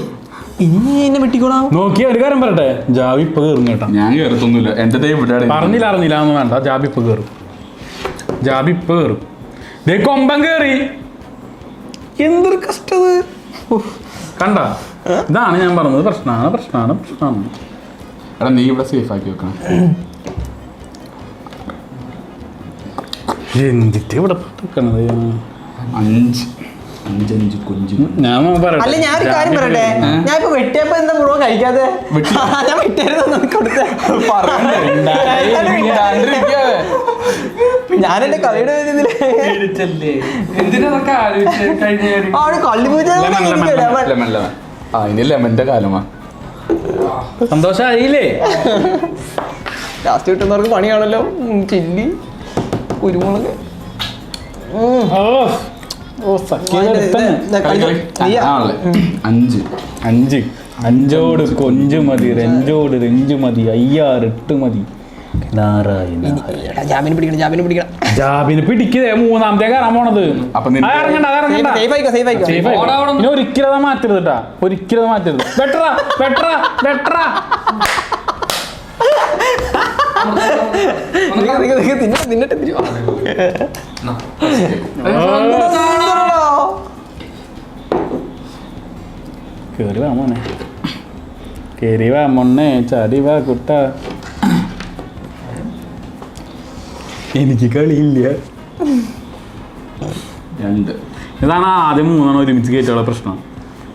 ഇനി എന്നെ വെട്ടിക്കോളാം. നോക്കി ഒരു കാര്യം പറയട്ടെ, ജാവി ഇപ്പൊ കയറും കേട്ടോ. ഞാൻ കയറത്തൊന്നുമില്ല. എന്റെ അറിഞ്ഞില്ല എന്ന് വേണ്ട. ജാബി ഇപ്പൊ കയറും. ജാബി ഇപ്പൊ കയറും. ദേ കൊമ്പൻ കയറി. എന്തൊരു കഷ്ടത് കണ്ട. ഇതാണ് ഞാൻ പറഞ്ഞത്. പ്രശ്നമാണ്. എടാ നീ ഇവിടെ സേഫ് ആക്കി വെക്കണം. എന്തിട്ട് ഇവിടെ നിക്കണത്? 5 5 കൊഞ്ച്. ഞാൻ പറയട്ടെ. അല്ല ഞാൻ ഒരു കാര്യം പറയട്ടെ, ഞാൻ ഇപ്പൊ വെട്ടിയപ്പോ എന്താ ബ്രോ കഴിക്കാതെ? ഞാൻ വെട്ടിയായിരുന്നു കൊടുത്തേ. ഞാൻ എന്റെ കളിയുടെ ഇതില് എന്തിനൊക്കെ ആലോചിച്ച് കഴിഞ്ഞ കള്ളിപൂജ ഇനി ലെമന്റെ കാലമാ. സന്തോഷായില്ലേ? ലാസ്റ്റ് കിട്ടുന്നവർക്ക് പണിയാണല്ലോ. ചില്ലി, കുരുമുളക്. അഞ്ചോട് കൊഞ്ചു മതി, രഞ്ചോട് രഞ്ചു മതി, 6 8 മതി. ജാമ്യം പിടിക്കണം. ജാബിന് പിടിക്കതേ മൂന്നാമത്തെ കയറാൻ പോണത്. ഇനി ഒരിക്കലും അത് മാറ്റരുത് കേട്ടാ, ഒരിക്കലും അത് മാറ്റരുത്. വെട്ടറാ വെട്ടറാ വെട്ടറാ. തിന്നിട്ട് കേറി വാ മോനെ, കേറി വാ മോനെ, ചാടി വാ കുട്ട. എനിക്ക് കളിയില്ല. 2. ഇതാണ് ആദ്യം 3 ഒരുമിച്ച് കയറ്റുള്ള പ്രശ്നം.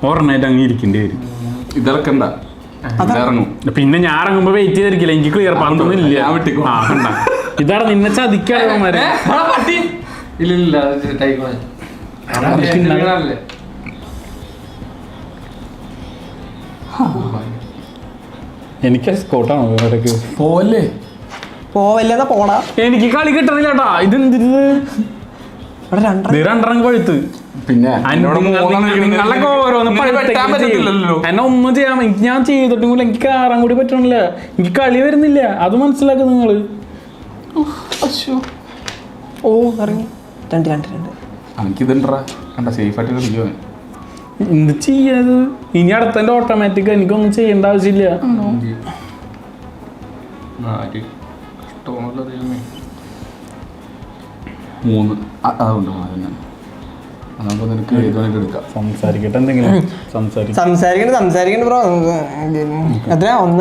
ഒരെണ്ണായിട്ട് അങ്ങ് ഇരിക്കേണ്ടി വരും. ഇതിറക്കണ്ട, ഇറങ്ങും. പിന്നെ ഞാൻ ഇറങ്ങുമ്പോ വെയിറ്റ് ചെയ്തിരിക്കില്ല, എനിക്ക് ക്ലിയർ പണ്ടൊന്നും ഇല്ല. ഇതാണ് നിന്നെ ചതിക്കാതെ. ഇല്ല എനിക്ക് സ്കോട്ടാണോ ഇടയ്ക്ക്? പോലെ പോവല്ലെന്നാ പോടാ. എനിക്ക് കളി കിട്ടണില്ല കേട്ടാ. ഇതെന്തിത്? 2 പഴുത്ത്. പിന്നെ നിങ്ങളൊക്കെ ഓരോന്ന് എന്നെ ഒന്നും ചെയ്യാൻ ഞാൻ ചെയ്തിട്ടും കൂടി എനിക്ക് കയറാൻ കൂടി പറ്റണില്ല. എനിക്ക് കളി വരുന്നില്ല, അത് മനസ്സിലാക്കുക നിങ്ങള്. ഓ ഇറങ്ങി 2 എനിക്കിതുണ്ടാ കണ്ട സേഫ് ആയിട്ട് കളിക്കുവാൻ. എന്ത് ചെയ്യാത്? ഇനി അടുത്തതിന്റെ ഓട്ടോമാറ്റിക്, എനിക്കൊന്നും ചെയ്യേണ്ട ആവശ്യമില്ല. 3 അതുകൊണ്ട് അതാകുമ്പോ നിനക്ക് എഴുതാനായിട്ട് എടുക്കാം. സംസാരിക്കട്ടെ എന്തെങ്കിലും. സംസാരിക്കണ്ട ബ്രോ. എത്ര? 1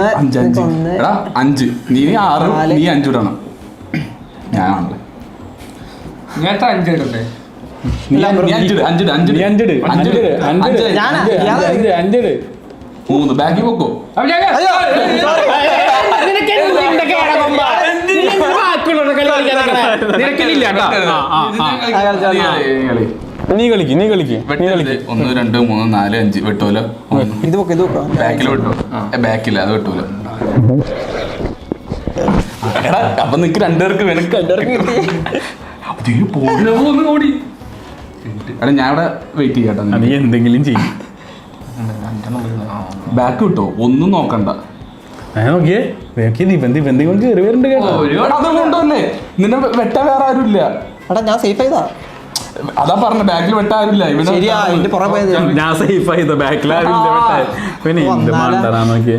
5 നീ 6 നീ 5 ഇടണം. ഞാനാണല്ലേ ഞാൻ 5 ഇടണ്ടേ? 3 ബാക്കി പോക്കോ. നീ കളിക്ക് 1 2 3 4 5 വെട്ടൂല. ബാക്കിൽ വെട്ടോ, ബാക്കില്ല അത് വെട്ടൂല. അപ്പൊ നിനക്ക് 2 പേർക്ക് ഓടി. എടാ ഞാൻ ഇവിടെ വെയിറ്റ് ചെയ്യട്ടെ. നീ എന്തെങ്കിലും ചെയ്യും. ബാക്ക് കിട്ടോ, ഒന്നും നോക്കണ്ട. നോക്കിയേ എന്തെങ്കിലും കയറി വരുന്നുണ്ട് കേട്ടോ. അതുകൊണ്ടല്ലേ നിന്നെ വെട്ട വേറെ ആരും ഇല്ല. എടാ ഞാൻ സേഫ് ചെയ്താ. അതാ പറഞ്ഞ ബാക്കിൽ വെട്ട ആരുമില്ല. ശരിയാ, ഇതിന്റെ പുറകെ പോയത് ഞാൻ സേഫ് ആയത്, ബാക്കിൽ ആരുമില്ല വെട്ടാൻ. പിന്നെ എന്ത് മാണ്ടാ നോക്കിയേ.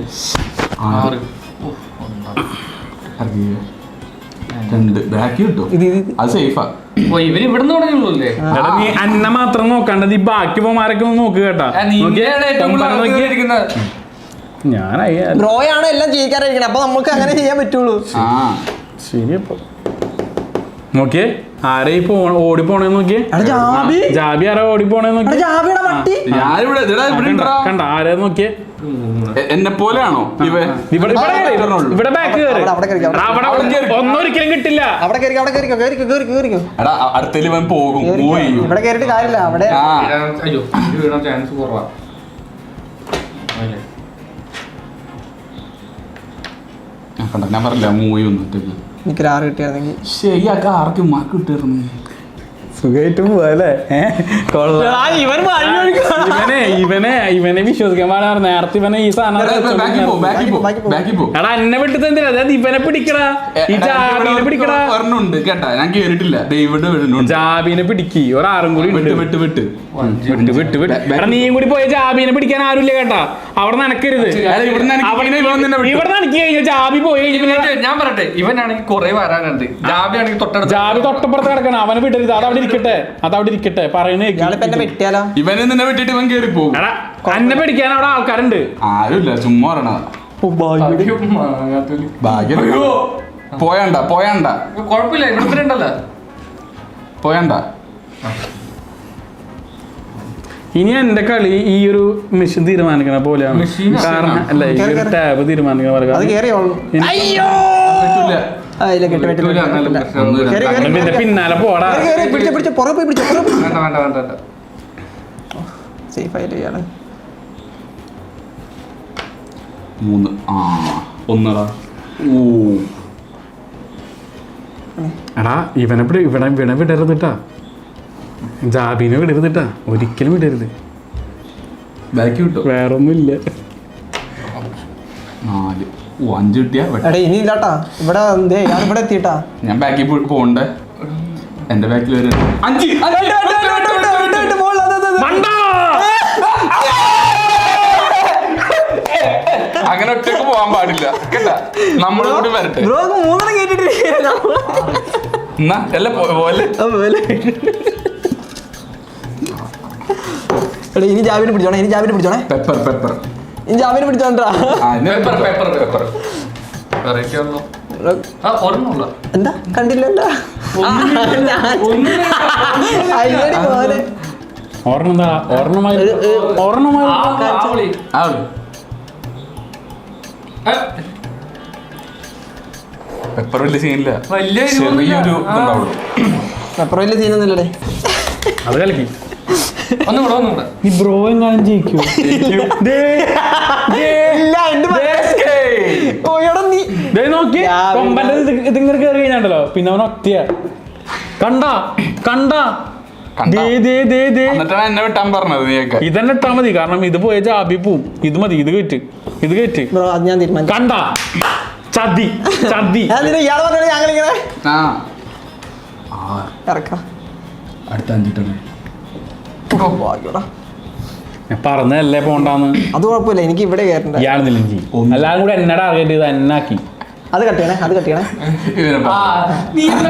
2 ബാക്കി കിട്ടും, അത് സേഫാ. ഇവര് ഇവിടുന്ന് തുടങ്ങിയുള്ളൂല്ലേ? എടാ നീ അന്നെ മാത്രം നോക്കണ്ടത്, ഈ ബാക്കി പോമാരൊക്കെ ഒന്ന് നോക്ക് കേട്ടാ. ഞാൻ ബ്രോയാണ് എല്ലാം ചെയ്യിക്കാറിരിക്കണേ, അപ്പൊ നമുക്ക് അങ്ങനെ ചെയ്യാൻ പറ്റുള്ളൂ. ശരിയപ്പോ നോക്കിയേ ആരെ ഓടി പോണേന്ന് നോക്കിയേ. ജാബി ആരാ ഓടി പോണേന്ന് നോക്കിയേ. കണ്ട ആരെ നോക്കിയേ. എന്നെ പോലെയാണോ ഇവിടെ ബാക്ക് ഒന്നൊരിക്കലും കിട്ടില്ല. അടുത്തതിൽ ഇവൻ പോകും. ഇവിടെ കേറിട്ട് കാര്യമില്ല. അവിടെ ചാൻസ് കുറവാ. ഞാൻ പറഞ്ഞില്ല മൂവി വന്നിട്ട് എനിക്ക് 6 കിട്ടിയാണെങ്കിൽ ശരിയാക്ക. ആർക്ക് മാർക്ക് കിട്ടിയിരുന്നു? സുഖമായിട്ട് പോവല്ലേ? ഇവനെ വിശ്വസിക്കാൻ പാടാ. നേരത്തെ ഇവനെ ഈ സാധനം എടാ എന്നെ വിട്ടിട്ട് എന്തിനാ? അതായത് ഇവനെ പിടിക്കടാ, ഈ ജാബിനെ പിടിക്കടാ. ഒരെണ്ണുണ്ട് കേട്ടാ, ഞാൻ കേറിട്ടില്ല. ഡേവിഡ് ജാബിനെ പിടിക്ക്. ഒരാറും കൂടി എടാ നീയും കൂടി പോയ ജാബിനെ പിടിക്കാൻ ആരുമില്ല കേട്ടാ. അവിടെ നനക്കരുത്. ഇവിടെ നനക്കി കഴിഞ്ഞാൽ ജാബി പോയി കഴിഞ്ഞാൽ ഞാൻ പറയട്ടെ, ഇവനാണെങ്കിൽ കുറെ വരാനുണ്ട്. ജാബി ആണെങ്കിൽ ജാബി തൊട്ടപ്പുറത്ത് കിടക്കണം. അവനെ വിടരുത്. അതവിടെ ഇരിക്കട്ടെ പറയുന്നേ. ഇവനെ നിന്നെ വിട്ടിട്ട് ഇവൻ കേറി പോകും. എന്നെ പിടിക്കാൻ അവിടെ ആൾക്കാരുണ്ട്. ആരുമില്ല, ചുമ്മാ പറയണ. പോയണ്ട കുഴപ്പമില്ല, ഇവിടെ ഉണ്ടല്ലോ. പോയണ്ട. ഇനി എന്റെ കളി ഈ ഒരു മെഷീൻ തീരുമാനിക്കണ പോലെയാണ്. കാരണം അല്ല ഈ ഒരു ടാബ് തീരുമാനിക്കണ പോലെ. അത് കേറിയോളൂ. അയ്യോ പറ്റൂല. ഇല്ല കിട്ടി പിന്നെ പിന്നാലെ പോടാ. പിടിച്ചോ പുറകെ പോയി പിടിച്ചോ. വേണ്ട സേഫ് ആയിട്ട് ഇയാള് 3 ഒന്നടാ. ഓ എടാ ഇവനെ വിടരുതിട്ടാ. ജാബിനെ വിടരുതിട്ടാ, ഒരിക്കലും വിടരുത്. ബാക്കി കിട്ടും. വേറൊന്നുമില്ല. 4 5 കിട്ടിയാ എടാ ഇനി ഇല്ലാട്ടാ ഇവിടെ ഞാൻ ഇവിടെ എത്തിട്ടാ. ഞാൻ ബാക്കിൽ പോണ്ടേ. എന്റെ ബാക്കിൽ ഒരു 5. അങ്ങനെ ഒറ്റക്ക് പോകാൻ പാടില്ല കേട്ടാ. നമ്മളും കൂടി വരട്ടെ. ബ്രോ 3 കേട്ടിട്ട് എന്നാ അല്ല പോലെ. എടാ ഇനി ജാബിനെ പിടിച്ചോണേ. പെപ്പർ ഇനി ജാബിനെ പിടിച്ചോണ്ടാ. എന്താ കണ്ടില്ലല്ലോ. പെപ്പർ വലിയ സീനില്ല. ചെറിയൊരു ഇതുണ്ടാവുള്ളൂ. പെപ്പർ വലിയ സീനൊന്നുമില്ലടേ. അത് കളിക്കും. ഒന്നുകൂടെ ഈ ബ്രോ എങ്ങാനും ജയിക്കൂ. ഇതിങ്ങനെ കയറി കഴിഞ്ഞാണ്ടല്ലോ പിന്നെ അവൻ ഒറ്റയാ. കണ്ട എന്നെ വിട്ടാൻ പറഞ്ഞത് നീയൊക്കെ. ഇതന്നെ ഇട്ടാ മതി. കാരണം ഇത് പോയ ജാബി പോവും. ഇത് മതി. ഇത് കയറ്റ് ബ്രോ അത് ഞാൻ തീരുമാനിച്ചു. കണ്ട ചതി ഇയാള് പറഞ്ഞ ഞങ്ങളിങ്ങനെ ഇറക്കാം. അടുത്ത 5 ഇട്ടാണ്. ഞാൻ പറഞ്ഞതല്ലേ പോണ്ടാന്ന്. അത് കുഴപ്പമില്ല, എനിക്ക് ഇവിടെ കയറണ്ട. ഇയാളെന്തെങ്കിലും ചെയ്യും. എല്ലാരും കൂടെ എന്നെ ടാർഗറ്റ് ചെയ്ത് എന്നാക്കി. അത് കട്ടിയണേ. നീ ഇങ്ങനെ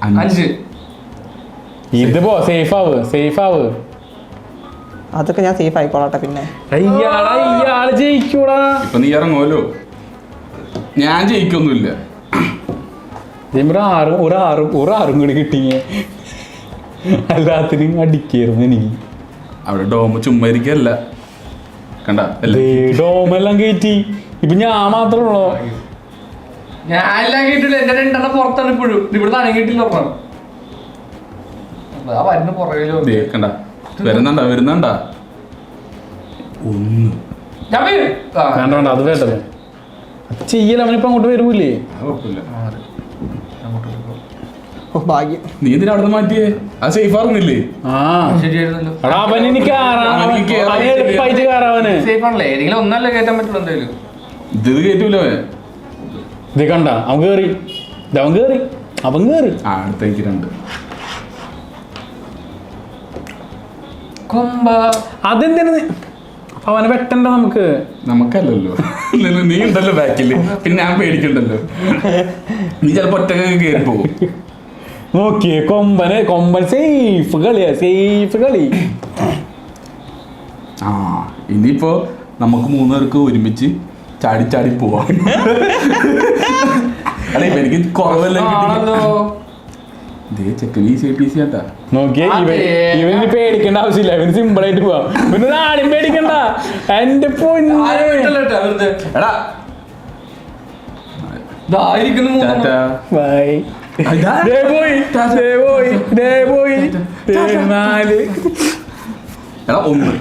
5. ഇത് പോ. സേഫ് ആവ്. അതൊക്കെ ഞാൻ സേഫ് ആയിക്കോളട്ടെ. പിന്നെ ഇയാള് ജയിക്കൂടാ. ഇപ്പൊ നീ ഇറങ്ങുമല്ലോ. ഞാൻ ജയിക്കൊന്നുമില്ല. ഒരാറും കൂടി കിട്ടിയ എല്ലാത്തിനും അടിക്കായിരുന്നു എനിക്ക്. അവിടെ ഡോമ് ചുമ്മാ ഇരിക്കല്ല. കണ്ട ഡോമെല്ലാം കയറ്റി. ഇപ്പൊ ഞാൻ മാത്രമേ ഉള്ളോ. ഞാൻ എല്ലാം കേട്ടില്ല. എന്റെ 2 പുറത്താണ് ഇപ്പോഴും. ഇവിടെ അനങ്ങിയിട്ടില്ല. വരുന്ന പുറകിലോ കണ്ട വരുന്നുണ്ടാ 1. വേണ്ട അത് വേണ്ടത് ചെയ്യല. അവനിപ്പോ അങ്ങോട്ട് വരൂലേ. ഭാഗ്യം. നീ എന്തിനാ അവിടെ മാറ്റിയേ? അത് സേഫ് ആർന്നില്ലേ? ശരിയായിരുന്നല്ലോ. അവന് സേഫ് ആണല്ലേ. ഏതെങ്കിലും ഒന്നല്ലേ കയറ്റാൻ പറ്റുള്ളൂ. എന്തായാലും ഇത് കയറ്റൂലോ. ഇത് കണ്ട അവൻ കേറി. അടുത്തേക്ക് 2. അതെന്തിനു അവനെ വെട്ടണ്ട. നമുക്കല്ലല്ലോ. നീ ഉണ്ടല്ലോ ബാക്കില്. പിന്നെ ഞാൻ പേടിക്കണ്ടല്ലോ. നീ ചിലപ്പോ ഒറ്റക്ക് കയറി പോകും. നോക്കിയേ കൊമ്പൻ സേഫ് കളി. ഇനിയിപ്പോ നമുക്ക് 3 പേർക്ക് ഒരുമിച്ച് ചാടി പോവാം. അല്ല എനിക്ക് കുറവല്ലോ. നോക്കിയേ ഇവന് പേടിക്കേണ്ട ആവശ്യമില്ല. ഇവന് സിമ്പിൾ ആയിട്ട് പോവാം. പിന്നെ ആരും പേടിക്കണ്ട. എന്റെ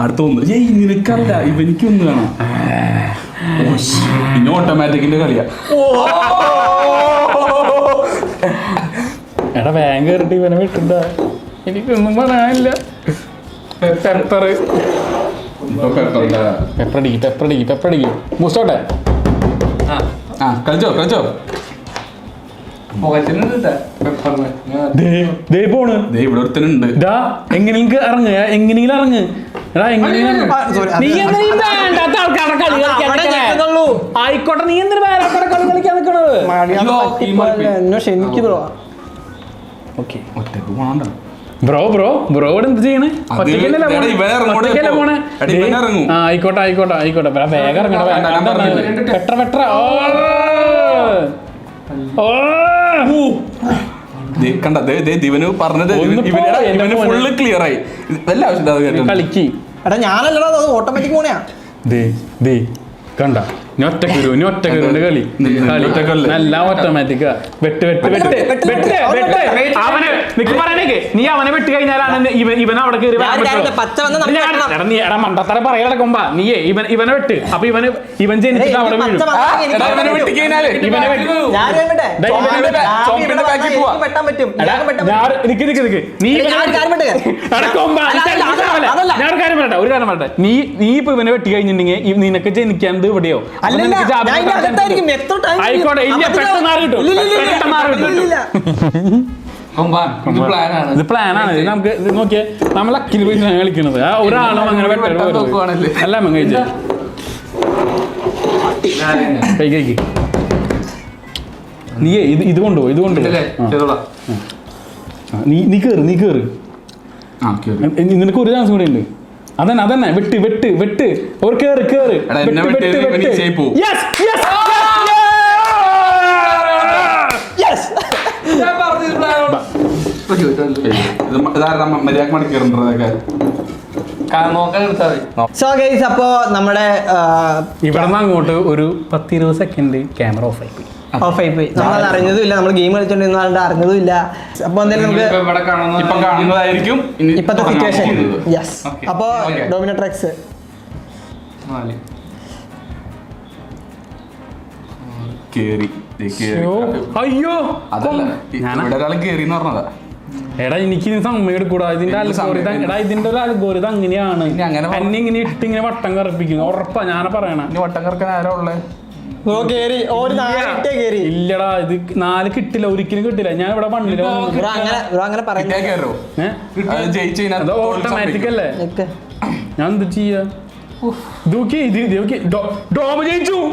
അടുത്ത 1. നിനക്കല്ല ഇവനിക്ക് 1 കാണാം. പിന്നെ ഓട്ടോമാറ്റിക്കിന്റെ കളിയാ. എടാ ബാങ്ക് കയറിട്ട് ഇവനെ വിട്ടണ്ട. എനിക്കൊന്നും പറയാനില്ല. പെപ്പറടിക്ക്. മുസ്റ്റോട്ടെ. കളിച്ചോ. പോണ്. ഇവിടെ ഒരുത്തനുണ്ട്. എങ്ങനെയെങ്കിലും ഇറങ്ങ്. ആയിക്കോട്ടെ. നീ എന്തിനു വേറെ കളി കളിക്കാൻ നിൽക്കണത്? ക്ഷമിക്കുന്നു. ഒറ്റക്ക് പോണണ്ട. ബ്രോ ഇവിടെ എന്ത് ചെയ്യണേ? ആയിക്കോട്ടെ. വേഗം ഇറങ്ങണം. കണ്ട ദിവന് പറഞ്ഞത് ഒന്ന് പോ, എന്റെ ഇവന് മോനെ. ഫുള്ള് ക്ലിയർ ആയി വല്ല ആവശ്യമില്ല അത് കേട്ടോ കളിക്ക് എടാ ഞാനല്ലടാ അത് ഓട്ടോമാറ്റിക് പോണെയാ. ദേ കണ്ട ഇനി ഒറ്റക്കുരുവിന്റെ കളി ഒറ്റക്കല്ലേ? നല്ല ഓട്ടോമാറ്റിക്കാ. വെട്ട് അവനെ നിക്ക് പറയണേക്ക് നീ അവനെ വെട്ടി കഴിഞ്ഞാലാണ് ഇവൻ അവിടെ കയറി ഞാൻ വിചാരിച്ചത് പച്ച വന്ന് നമുക്ക് വെട്ടണം. മണ്ടത്തര പറയടക്കുമ്പോ നീയേ ഇവനെ വെട്ട്. അപ്പൊ ഇവൻ ജനിച്ചിട്ട് അവിടെ വീഴും. പച്ച വന്നാൽ എനിക്ക് ഇവനെ വെട്ടി കഴിഞ്ഞാല് ഇവനെ വെട്ടി. ഞാൻ വേണ്ടേ? ദേ, ഇവനെ വെട്ട്. ചോമ്പിന്റെ ബാക്കിൽ പോവാ. എനിക്ക് വെട്ടാൻ പറ്റും. എടാ, ഞാൻ വെട്ടാൻ പറ്റും. നിക്ക് നീ ഞാൻ ഒരു കാര്യം പറയട്ടെ? ഞാൻ ഒരു കാര്യം പറയട്ടെ നീ ഇപ്പൊ ഇവനെ വെട്ടി കഴിഞ്ഞിട്ടുണ്ടെങ്കിൽ നിനക്ക് ജനിക്കാനത് ഇവിടെയോ അല്ലല്ല, ഞാൻ ഇതിന്റെ അകത്തായിരിക്കും. എത്ര time ആയിക്കോട്ടെ ഇല്ല പെട്ടെന്ന് ആറ് കിട്ടും. പെട്ടെന്ന് ആറ് കിട്ടും. ഇല്ലില്ല. ഇത് പ്ലാനാണ്. ഇത് പ്ലാനാണ്. ഇത് നമുക്ക് ഇത് നോക്കിയേ നമ്മൾ അക്കിന് പോയി കളിക്കണത്. ആ ഒരാളും അങ്ങനെ വെട്ടാൻ നോക്കുവാണല്ലേ? അല്ല കഴിച്ച കഴിക്ക് നീയേ ഇത് കൊണ്ടുപോ ഇതല്ലേ? ചെയ്തോളാം. നീ കേറ് നിനക്ക് ഒരു ചാൻസ് കൂടെ ഉണ്ട്. അതന്നെ വെട്ട് ഒരു കേറ് എടാ, എന്നെ വെട്ടിയത് ഇവൻ ഈസിയായി പോവും. ഞാൻ പറഞ്ഞത് പ്ലാനാണ്. മര്യാദ മണിക്കേറുണ്ടതൊക്കെ നോക്കാൻ എടുത്താൽ മതി. So guys, അപ്പോ നമ്മുടെ ഇവിടെ നിന്ന് അങ്ങോട്ട് ഒരു 10-20 സെക്കൻഡ് ക്യാമറ ഓഫ് ആയി പോയി. ഓഫായി പോയി. നമ്മളത് അറിഞ്ഞതും ഇല്ല. നമ്മൾ ഗെയിം കളിച്ചോണ്ടിരുന്ന അറിഞ്ഞതും ഇല്ല. അപ്പൊ എന്തായാലും നമുക്ക് ഇപ്പൊ ഇവിടെ കാണുന്ന ഇപ്പൊ കാണുന്നതായിരിക്കും ഇനി ഇപ്പത്തെ തുടങ്ങാൻ സിറ്റുവേഷൻ. പോകുന്നത്. യെസ്. Okay. അപ്പോ Okay. ഡോമിനട്രെക്സ് 4. കേറി അയ്യോ അതല്ല ഞാനാ? ഇവിടെ ഒരാൾ കേറി എന്ന് പറഞ്ഞതാ. എടാ എനിക്ക് സമയം എടുക്കൂടാ. ഇതിന്റെ ഇതിന്റെ ഒരു അൽഗോരിതം അങ്ങനെയാണ്. ഇനി അങ്ങനെ എന്നെ ഇങ്ങനെ ഇട്ട് ഇങ്ങനെ വട്ടം കറപ്പിക്കുന്നു. ഉറപ്പാ ഞാനാ പറയണ. ഇനി വട്ടം കറക്കാൻ ആരോ ഉള്ളേ? കേറി ഒരു 4 കേറി. ഇല്ലടാ ഇത് 4 കിട്ടില്ല, ഒരിക്കലും കിട്ടില്ല. ഞാൻ ഇവിടെ മണ്ണില് അങ്ങനെ പറയുന്നത്. കിട്ടിയാ കേറോ? അത് ജയിച്ച് കഴിഞ്ഞാൽ അത് ഓട്ടോമാറ്റിക് അല്ലേ? നിക്ക്. ഞാൻ എന്ത് ചെയ്യാ? ഡോമ് ജയിച്ചു.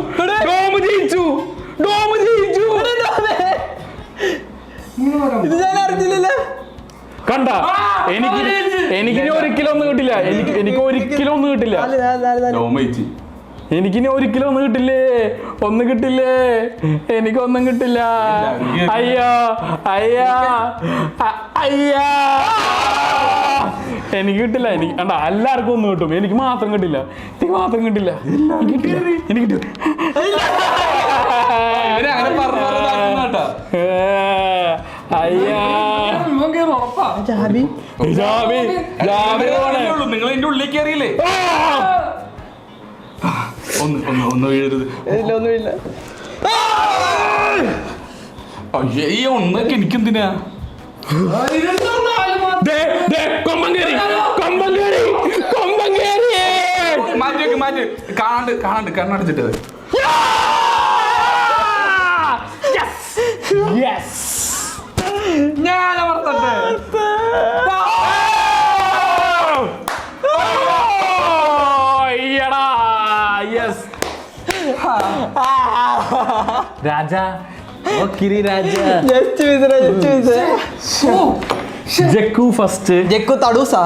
ഇത് ഞാൻ അറിഞ്ഞില്ലല്ലോ. കണ്ട എനിക്കിനി ഒരിക്കലും ഒന്നും കിട്ടില്ല. എനിക്ക് ഒരിക്കലും ഒന്നും കിട്ടില്ല. ജയിച്ച് എനിക്കിനി ഒരിക്കലും ഒന്നും കിട്ടില്ലേ. ഒന്നും കിട്ടില്ലേ. എനിക്കൊന്നും കിട്ടില്ല. അയ്യോ എനിക്ക് കിട്ടില്ല. എനിക്ക് കണ്ട എല്ലാവർക്കും ഒന്നും കിട്ടും. എനിക്ക് മാത്രം കിട്ടില്ല. എനിക്ക് കിട്ടില്ല. അങ്ങനെ പറഞ്ഞു അയ്യാ ജാബി നിങ്ങൾ എന്റെ ഉള്ളിൽ കയറിയില്ലേ? ഒന്ന് വീഴരുത്. ഒന്നുമില്ല. അയ്യോ ഒന്നൊക്കെ എനിക്കെന്തിനാ? മാറ്റി കാണാണ്ട് കണ്ണടച്ചിട്ടത്. ഞാൻ അമർത്തട്ടെ. രാജാ ജക്കു ഫസ്റ്റ്, ജക്കു തടൂസാ,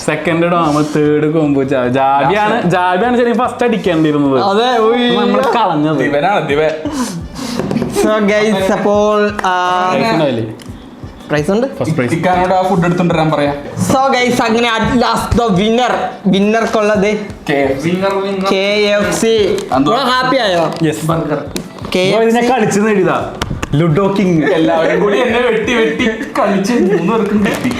സെക്കൻഡ് ഡോമ, തേർഡ് കൊമ്പു. ജാബിയാണ് ശരിക്കും ഫസ്റ്റ് അടിക്കേണ്ടിരുന്നത്. അതെ നമ്മൾ കളഞ്ഞത്. ദിവൻ. അപ്പോൾ പ്രൈസ് ഉണ്ട്. ഇക്കാനോട് ആ ഫുഡ് എടുത്തോണ്ട് വരാൻ പറയാ. സോ ഗൈസ് അങ്ങനെ അറ്റ് ലാസ്റ്റ് ദ വിന്നർക്കുള്ളത് KFC. ഹാപ്പി ആയോ? കളിച്ചു നേടിയതാ ലുഡോ കിങ്. എല്ലാവരും കൂടി എന്നെ വെട്ടി കളിച്ച് 3 പേർക്കും കിട്ടി.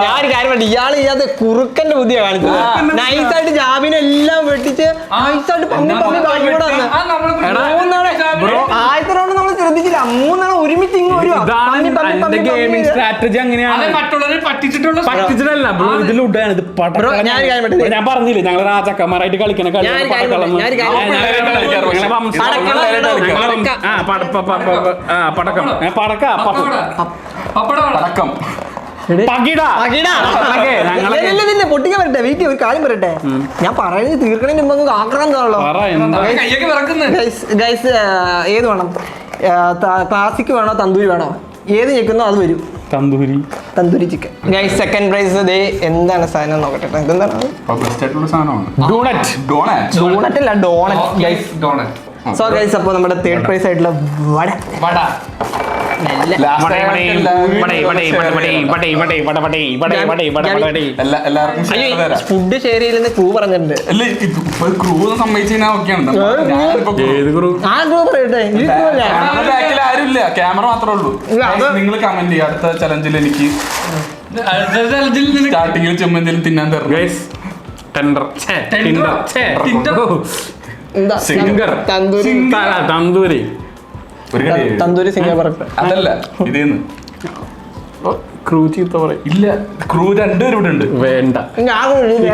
ഞാൻ ഒരു കാര്യം പറഞ്ഞു, ഇയാള് കുറുക്കന്റെ ബുദ്ധിയാ കാണിച്ചത്. നൈസായിട്ട് ജാബിനെ എല്ലാം വെട്ടിച്ച് നൈസായിട്ട് പമ്മി ബാക്കി കൂടെ വന്ന് ആദ്യത്തെ റൗണ്ട് നമ്മൾ ശ്രദ്ധിച്ചില്ല. 3 ഒരുമിച്ച് ഇങ്ങ് വരുവാ. ഗെയിമിംഗ് സ്ട്രാറ്റജി അങ്ങനെയാണ്. മറ്റുള്ളവരെ പറ്റിച്ചിട്ടല്ല ബ്രോ, ഇത് ലുഡാണ്. ഇത് ഞാൻ പറഞ്ഞില്ലേ ഞങ്ങൾ രാജാക്കന്മാരായിട്ട് കളിക്കണ കളി. പൊട്ടിക്കാൻ വരട്ടെ, വീട്ടിൽ ഒരു കാര്യം പറയട്ടെ. ഞാൻ പറയുന്നത് തീർക്കണേന് മുമ്പ് ആക്രാന്താണല്ലോ. ഗൈസ് ഏത് വേണം? ക്ലാസിക് വേണോ തന്തൂരി വേണോ? ഏത് ഞെക്കുന്നോ അത് വരും. Tandoori chicken. Guys second prize എന്താണ് സാധനം നോക്കട്ടെ. എന്താണ്? ഡോണറ്റ് അല്ല, ഡോണറ്റ്. സോ ഗൈസ് അപ്പോൾ നമ്മുടെ തേർഡ് പ്രൈസ് ആയിട്ടുള്ള വട. എല്ലാവർക്കും share തരാം. ഫുഡ് ഷെയർ ചെയ്യില്ലെന്ന് ക്രൂ പറഞ്ഞിട്ടുണ്ട്. അല്ല ക്രൂ സമ്മതിച്ചു കഴിഞ്ഞാൽ ഓക്കെയാണ്. ഏത് ഗ്രൂപ്പ്? ആ ക്രൂ പറയട്ടെ, ഈ ക്രൂ അല്ല. ബാക്കിൽ ആരുമില്ല, ക്യാമറ മാത്രമേ ഉള്ളൂ. നിങ്ങൾ കമന്റ് ചെയ്യുക അടുത്ത ചലഞ്ചിൽ എനിക്ക് സ്റ്റാർട്ടിങ്ങിൽ ചെമ്മന്തിലും തിന്നാൻ തരണം. എന്താ? സിംഗർ. തന്തൂരി ഒരു കടി എഴുതി. തന്തൂരി സിംഗപ്പൂർ. അതല്ല ഇതേന്ന് ക്രൂ ചീത്ത പറയും. ഇല്ല ക്രൂ രണ്ടുപേരും ഇവിടെ ഉണ്ട്. വേണ്ട, ഞാൻ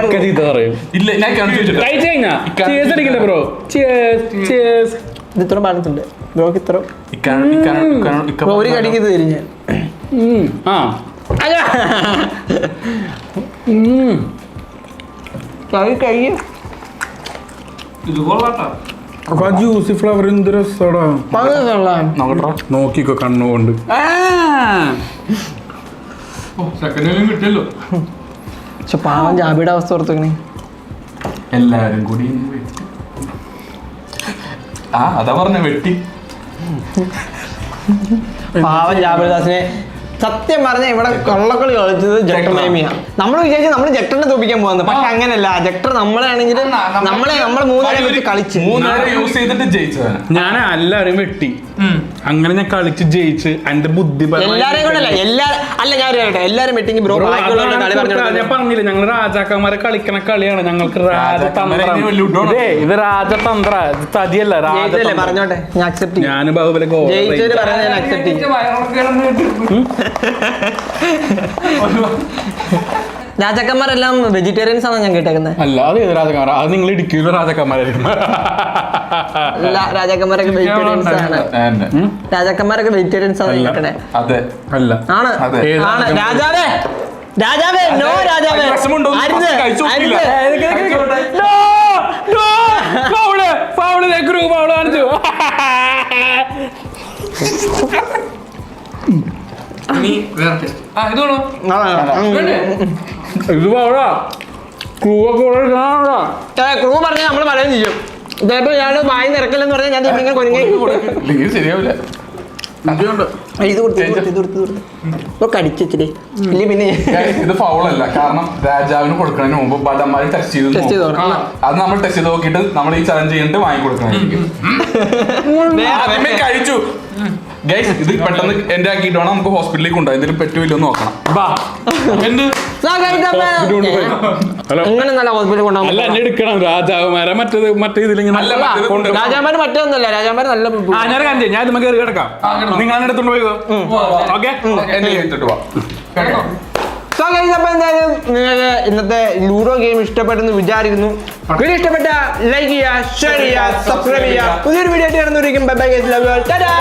ഇക്ക ചീത്ത പറയും. ഇല്ല ഞാൻ കാണിച്ചിട്ടില്ല. കഴിച്ചു കഴിഞ്ഞാ cheers അടിക്കണ്ടേ ബ്രോ? cheers. ഇത് ഇത്ര ബാലൻസ് ഉണ്ട് ബ്രോക്ക്. ഇത്ര ഇക്ക ഒരു കടിക്ക് ഇത് തരും ഞാൻ. ആ കഴിയും. ഇത് കൊള്ളാട്ടോ. അപ്പൊ ആ ജ്യൂസി ഫ്ലവർ എന്ത് രസടാ. നോക്കട്ടോ. നോക്കിക്കോ കണ്ണുകൊണ്ട്. സെക്കൻഡിലും കിട്ടിയല്ലോ. പക്ഷെ പാവം ജാബിയുടെ അവസ്ഥ ഓർത്തുക്കണേ. എല്ലാരും കൂടി ഇന്ന് വെട്ടി. അതാ പറഞ്ഞ വെട്ടി. പാവം ജാബിദാസിനെ സത്യം പറഞ്ഞ ഇവിടെ കൊള്ളക്കളി കളിച്ചത് ജക്ടർ നേമിയാ. നമ്മൾ വിചാരിച്ചു നമ്മൾ ജക്ടറിനെ തോപ്പിക്കാൻ പോകുന്നത്, പക്ഷെ അങ്ങനെയല്ല. ജക്ടർ നമ്മളാണെങ്കിൽ നമ്മളെ മൂന്നുപേരെ വെച്ച് കളിച്ച് യൂസ് ചെയ്തിട്ട് ജയിച്ചതാണ്. ഞാൻ എല്ലാരും വെട്ടി, അങ്ങനെ ഞാൻ കളിച്ച് ജയിച്ച് എന്റെ ബുദ്ധി എല്ലാരെയും കൊണ്ടല്ല. അല്ല ഞാൻ പറയട്ടെ, എല്ലാരും വെട്ടിങ് ബ്രോ ബാക്കിയുള്ളവരുടെ കളി പറഞ്ഞു. ഞാൻ പറഞ്ഞില്ല, ഞങ്ങൾ രാജാക്കന്മാരെ കളിക്കണ കളിയാണ്. ഞങ്ങൾക്ക് രാജതന്ത്രം. ഇത് രാജതന്ത്ര, ഇത് തതിയല്ല രാജ. പറഞ്ഞോട്ടെ, ഞാൻ അക്സെപ്റ്റ് ചെയ്യും. ഞാൻ ബാഹുബലി ജയിച്ചവര് പറഞ്ഞ ഞാൻ അക്സെപ്റ്റ് ചെയ്യും. രാജാക്കന്മാരെല്ലാം വെജിറ്റേറിയൻസ് ആണ് ഞാൻ കേട്ടേക്കുന്നത്. അല്ല, അത് ഏത് രാജാക്കന്മാർ? അത് നിങ്ങൾ ഇടുക്കിയിലെ രാജാക്കന്മാരായിരിക്കും. രാജാക്കന്മാരൊക്കെ വെജിറ്റേറിയൻസ് ആണ്. രാജാക്കന്മാരൊക്കെ വെജിറ്റേറിയൻസ് ആണ് കേട്ടേ. അതെ അല്ല, ആണ് ആണ്. രാജാവേ രാജാവേ നോ രാജാവേ അരുത് അരുത്. ഇത് വേണോ? ഇത് പോടാ. ക്രൂ പറഞ്ഞാൽ നമ്മള് പലതും ചെയ്യും. ഇതേപോലെ ഞാൻ വായി നിറക്കില്ലെന്ന് പറഞ്ഞാൽ ഞാൻ ഇങ്ങനെ കൊരുങ്ങി അല്ലെങ്കിൽ ശരിയാവില്ല. ഇത് കൊടുത്തു കടിച്ചില്ലേ. ഇല്ല പിന്നെ ഇത് ഫൗളല്ല, കാരണം രാജാവിന് കൊടുക്കുന്നതിന് മുമ്പ് ബദന്മാര് ടെസ്റ്റ് ചെയ്ത് നോക്കണം. അത് നമ്മൾ ടെസ്റ്റ് ചെയ്ത് നോക്കിയിട്ട് നമ്മൾ ഈ ചലഞ്ച് ചെയ്തിട്ട് വാങ്ങിക്കൊടുക്കണം. ആദ്യമേ കഴിച്ചു ഗൈസ്. ഇത് പെട്ടെന്ന് എന്റെ ആക്കിയിട്ട് വേണം നമുക്ക് ഹോസ്പിറ്റലിൽ കൊണ്ടുപോയി എന്തെങ്കിലും പറ്റുമില്ലോ നോക്കണം. എങ്ങനെ നല്ല ഹോസ്പിറ്റലിൽ കൊണ്ടുപോകാൻ? അല്ല, എന്നെ എടുക്കണം രാജാവുമാരെ. മറ്റേ ഇതിലിങ്ങനെ രാജാമാര് മറ്റൊന്നല്ല. രാജാമാര് നല്ല ഞാൻ കാണിച്ചു. ഞാൻ ഇതുമ്മ കയറി കിടക്കാം. നിങ്ങൾ എന്നെ എടുത്തോണ്ട് പോയി. ഓക്കെ, എന്നെ കഴിഞ്ഞിട്ട് പോവാം. അപ്പൊ എന്തായാലും നിങ്ങൾക്ക് ഇന്നത്തെ ലൂഡോ ഗെയിം ഇഷ്ടപ്പെട്ടെന്ന് വിചാരിക്കുന്നു. വീഡിയോ ഇഷ്ടപ്പെട്ട ലൈക്ക് ചെയ്യുക, ഷെയർ ചെയ്യുക, സബ്സ്ക്രൈബ് ചെയ്യുക. പുതിയൊരു വീഡിയോ ആയിട്ട് കാണുന്നവരേക്കും bye bye guys, love you all, Tata.